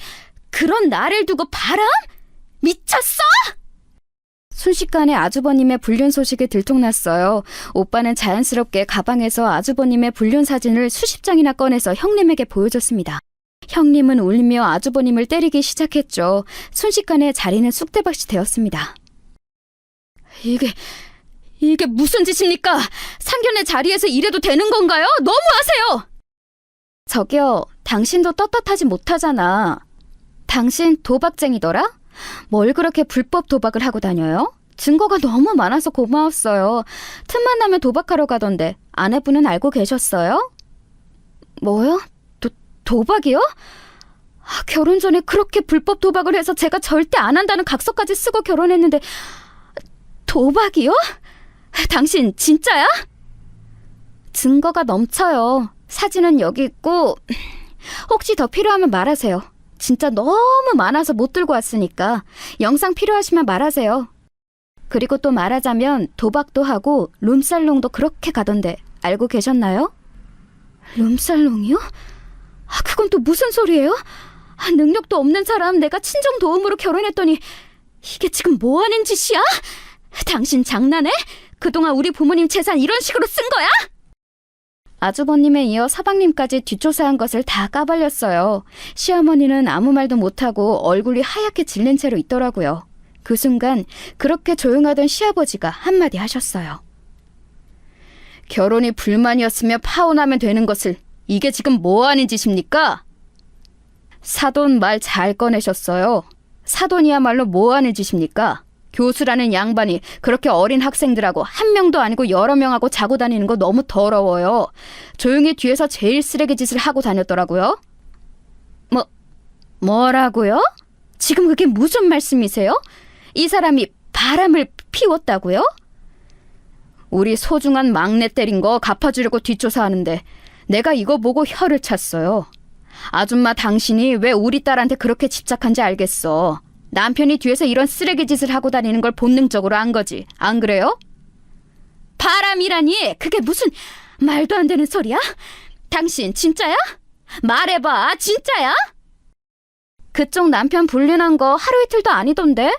B: 그런 나를 두고 바람? 미쳤어? 순식간에 아주버님의 불륜 소식이 들통났어요. 오빠는 자연스럽게 가방에서 아주버님의 불륜 사진을 수십 장이나 꺼내서 형님에게 보여줬습니다. 형님은 울며 아주버님을 때리기 시작했죠. 순식간에 자리는 쑥대밭이 되었습니다. 이게 무슨 짓입니까? 상견례 자리에서 이래도 되는 건가요? 너무하세요! 저기요, 당신도 떳떳하지 못하잖아. 당신 도박쟁이더라? 뭘 그렇게 불법 도박을 하고 다녀요? 증거가 너무 많아서 고마웠어요. 틈만 나면 도박하러 가던데 아내분은 알고 계셨어요? 뭐요? 도박이요? 결혼 전에 그렇게 불법 도박을 해서 제가 절대 안 한다는 각서까지 쓰고 결혼했는데 도박이요? 당신 진짜야? 증거가 넘쳐요. 사진은 여기 있고 혹시 더 필요하면 말하세요. 진짜 너무 많아서 못 들고 왔으니까 영상 필요하시면 말하세요. 그리고 또 말하자면 도박도 하고 룸살롱도 그렇게 가던데 알고 계셨나요? 룸살롱이요? 그건 또 무슨 소리예요? 능력도 없는 사람 내가 친정 도움으로 결혼했더니 이게 지금 뭐 하는 짓이야? 당신 장난해? 그동안 우리 부모님 재산 이런 식으로 쓴 거야? 아주버님에 이어 서방님까지 뒷조사한 것을 다 까발렸어요. 시어머니는 아무 말도 못하고 얼굴이 하얗게 질린 채로 있더라고요. 그 순간 그렇게 조용하던 시아버지가 한마디 하셨어요. 결혼이 불만이었으며 파혼하면 되는 것을 이게 지금 뭐 하는 짓입니까? 사돈 말 잘 꺼내셨어요. 사돈이야말로 뭐 하는 짓입니까? 교수라는 양반이 그렇게 어린 학생들하고 한 명도 아니고 여러 명하고 자고 다니는 거 너무 더러워요. 조용히 뒤에서 제일 쓰레기 짓을 하고 다녔더라고요. 뭐라고요? 지금 그게 무슨 말씀이세요? 이 사람이 바람을 피웠다고요? 우리 소중한 막내 때린 거 갚아주려고 뒷조사하는데 내가 이거 보고 혀를 찼어요. 아줌마 당신이 왜 우리 딸한테 그렇게 집착한지 알겠어. 남편이 뒤에서 이런 쓰레기 짓을 하고 다니는 걸 본능적으로 안 거지. 안 그래요? 바람이라니 그게 무슨 말도 안 되는 소리야? 당신 진짜야? 말해봐, 진짜야? 그쪽 남편 불륜한 거 하루 이틀도 아니던데?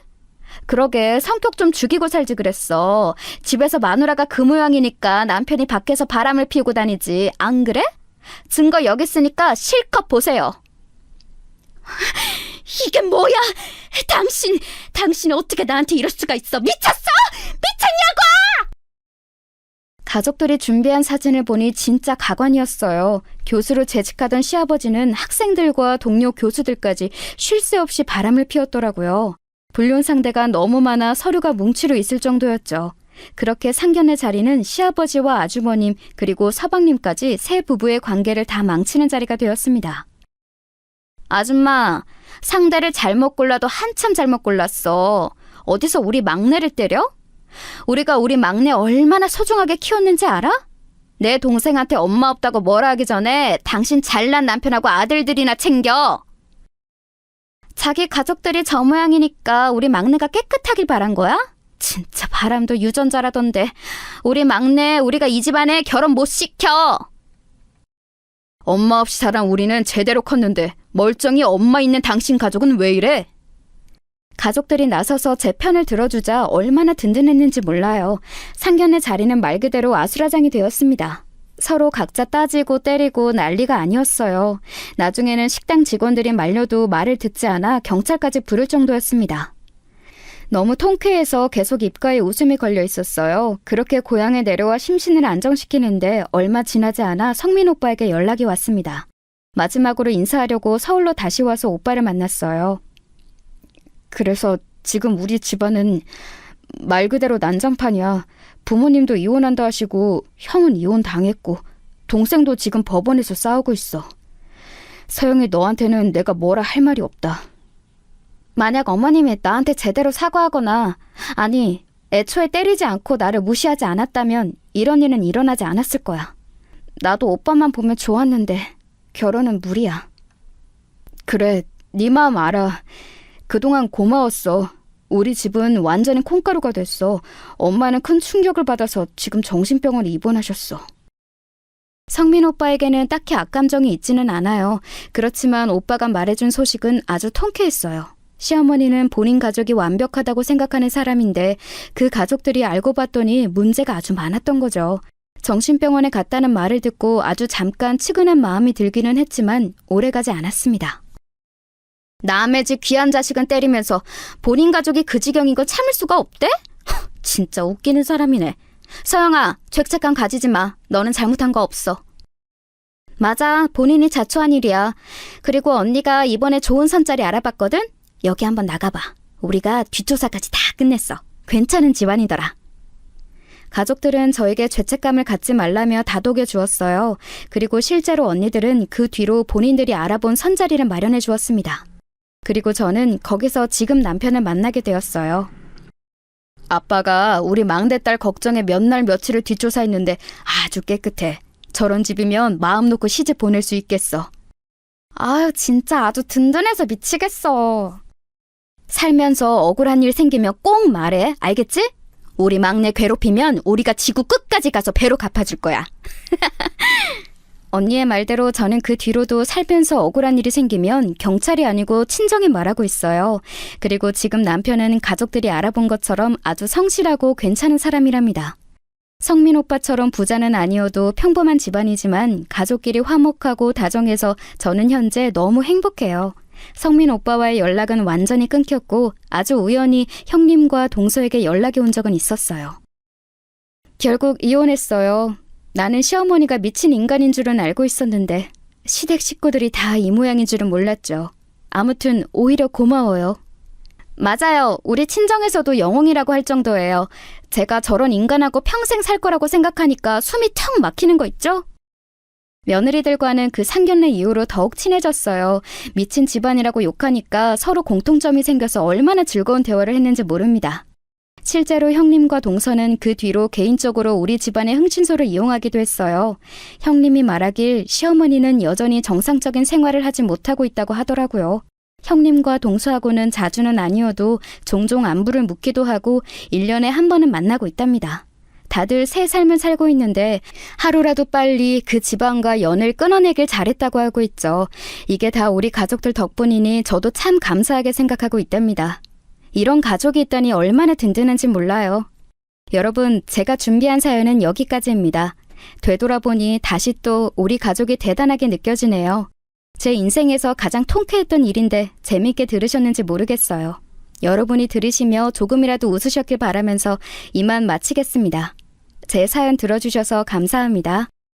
B: 그러게 성격 좀 죽이고 살지 그랬어. 집에서 마누라가 그 모양이니까 남편이 밖에서 바람을 피우고 다니지. 안 그래? 증거 여기 있으니까 실컷 보세요. 이게 뭐야? 당신 어떻게 나한테 이럴 수가 있어? 미쳤어? 미쳤냐고! 가족들이 준비한 사진을 보니 진짜 가관이었어요. 교수로 재직하던 시아버지는 학생들과 동료 교수들까지 쉴 새 없이 바람을 피웠더라고요. 불륜 상대가 너무 많아 서류가 뭉치로 있을 정도였죠. 그렇게 상견례 자리는 시아버지와 아주버님 그리고 서방님까지 세 부부의 관계를 다 망치는 자리가 되었습니다. 아줌마, 상대를 잘못 골라도 한참 잘못 골랐어. 어디서 우리 막내를 때려? 우리가 우리 막내 얼마나 소중하게 키웠는지 알아? 내 동생한테 엄마 없다고 뭐라 하기 전에 당신 잘난 남편하고 아들들이나 챙겨. 자기 가족들이 저 모양이니까 우리 막내가 깨끗하길 바란 거야? 진짜 바람도 유전자라던데. 우리 막내 우리가 이 집안에 결혼 못 시켜. 엄마 없이 자란 우리는 제대로 컸는데 멀쩡히 엄마 있는 당신 가족은 왜 이래? 가족들이 나서서 제 편을 들어주자 얼마나 든든했는지 몰라요. 상견례 자리는 말 그대로 아수라장이 되었습니다. 서로 각자 따지고 때리고 난리가 아니었어요. 나중에는 식당 직원들이 말려도 말을 듣지 않아 경찰까지 부를 정도였습니다. 너무 통쾌해서 계속 입가에 웃음이 걸려 있었어요. 그렇게 고향에 내려와 심신을 안정시키는데 얼마 지나지 않아 성민 오빠에게 연락이 왔습니다. 마지막으로 인사하려고 서울로 다시 와서 오빠를 만났어요. 그래서 지금 우리 집안은 말 그대로 난장판이야. 부모님도 이혼한다 하시고 형은 이혼 당했고 동생도 지금 법원에서 싸우고 있어. 서영이 너한테는 내가 뭐라 할 말이 없다. 만약 어머님이 나한테 제대로 사과하거나 아니 애초에 때리지 않고 나를 무시하지 않았다면 이런 일은 일어나지 않았을 거야. 나도 오빠만 보면 좋았는데 결혼은 무리야. 그래, 네 마음 알아. 그동안 고마웠어. 우리 집은 완전히 콩가루가 됐어. 엄마는 큰 충격을 받아서 지금 정신병원에 입원하셨어. 성민 오빠에게는 딱히 악감정이 있지는 않아요. 그렇지만 오빠가 말해준 소식은 아주 통쾌했어요. 시어머니는 본인 가족이 완벽하다고 생각하는 사람인데 그 가족들이 알고 봤더니 문제가 아주 많았던 거죠. 정신병원에 갔다는 말을 듣고 아주 잠깐 측은한 마음이 들기는 했지만 오래가지 않았습니다. 남의 집 귀한 자식은 때리면서 본인 가족이 그 지경인 걸 참을 수가 없대? 진짜 웃기는 사람이네. 서영아, 죄책감 가지지 마. 너는 잘못한 거 없어. 맞아, 본인이 자초한 일이야. 그리고 언니가 이번에 좋은 선자리 알아봤거든? 여기 한번 나가봐. 우리가 뒷조사까지 다 끝냈어. 괜찮은 집안이더라. 가족들은 저에게 죄책감을 갖지 말라며 다독여 주었어요. 그리고 실제로 언니들은 그 뒤로 본인들이 알아본 선자리를 마련해 주었습니다. 그리고 저는 거기서 지금 남편을 만나게 되었어요. 아빠가 우리 막내딸 걱정에 몇 날 며칠을 뒷조사했는데 아주 깨끗해. 저런 집이면 마음 놓고 시집 보낼 수 있겠어. 아유, 진짜 아주 든든해서 미치겠어. 살면서 억울한 일 생기면 꼭 말해. 알겠지? 우리 막내 괴롭히면 우리가 지구 끝까지 가서 배로 갚아줄 거야. 언니의 말대로 저는 그 뒤로도 살면서 억울한 일이 생기면 경찰이 아니고 친정에 말하고 있어요. 그리고 지금 남편은 가족들이 알아본 것처럼 아주 성실하고 괜찮은 사람이랍니다. 성민 오빠처럼 부자는 아니어도 평범한 집안이지만 가족끼리 화목하고 다정해서 저는 현재 너무 행복해요. 성민 오빠와의 연락은 완전히 끊겼고 아주 우연히 형님과 동서에게 연락이 온 적은 있었어요. 결국 이혼했어요. 나는 시어머니가 미친 인간인 줄은 알고 있었는데 시댁 식구들이 다 이 모양인 줄은 몰랐죠. 아무튼 오히려 고마워요. 맞아요. 우리 친정에서도 영웅이라고 할 정도예요. 제가 저런 인간하고 평생 살 거라고 생각하니까 숨이 턱 막히는 거 있죠? 며느리들과는 그 상견례 이후로 더욱 친해졌어요. 미친 집안이라고 욕하니까 서로 공통점이 생겨서 얼마나 즐거운 대화를 했는지 모릅니다. 실제로 형님과 동서는 그 뒤로 개인적으로 우리 집안의 흥신소를 이용하기도 했어요. 형님이 말하길 시어머니는 여전히 정상적인 생활을 하지 못하고 있다고 하더라고요. 형님과 동서하고는 자주는 아니어도 종종 안부를 묻기도 하고 1년에 한 번은 만나고 있답니다. 다들 새 삶을 살고 있는데 하루라도 빨리 그 집안과 연을 끊어내길 잘했다고 하고 있죠. 이게 다 우리 가족들 덕분이니 저도 참 감사하게 생각하고 있답니다. 이런 가족이 있다니 얼마나 든든한지 몰라요. 여러분, 제가 준비한 사연은 여기까지입니다. 되돌아보니 다시 또 우리 가족이 대단하게 느껴지네요. 제 인생에서 가장 통쾌했던 일인데 재미있게 들으셨는지 모르겠어요. 여러분이 들으시며 조금이라도 웃으셨길 바라면서 이만 마치겠습니다. 제 사연 들어주셔서 감사합니다.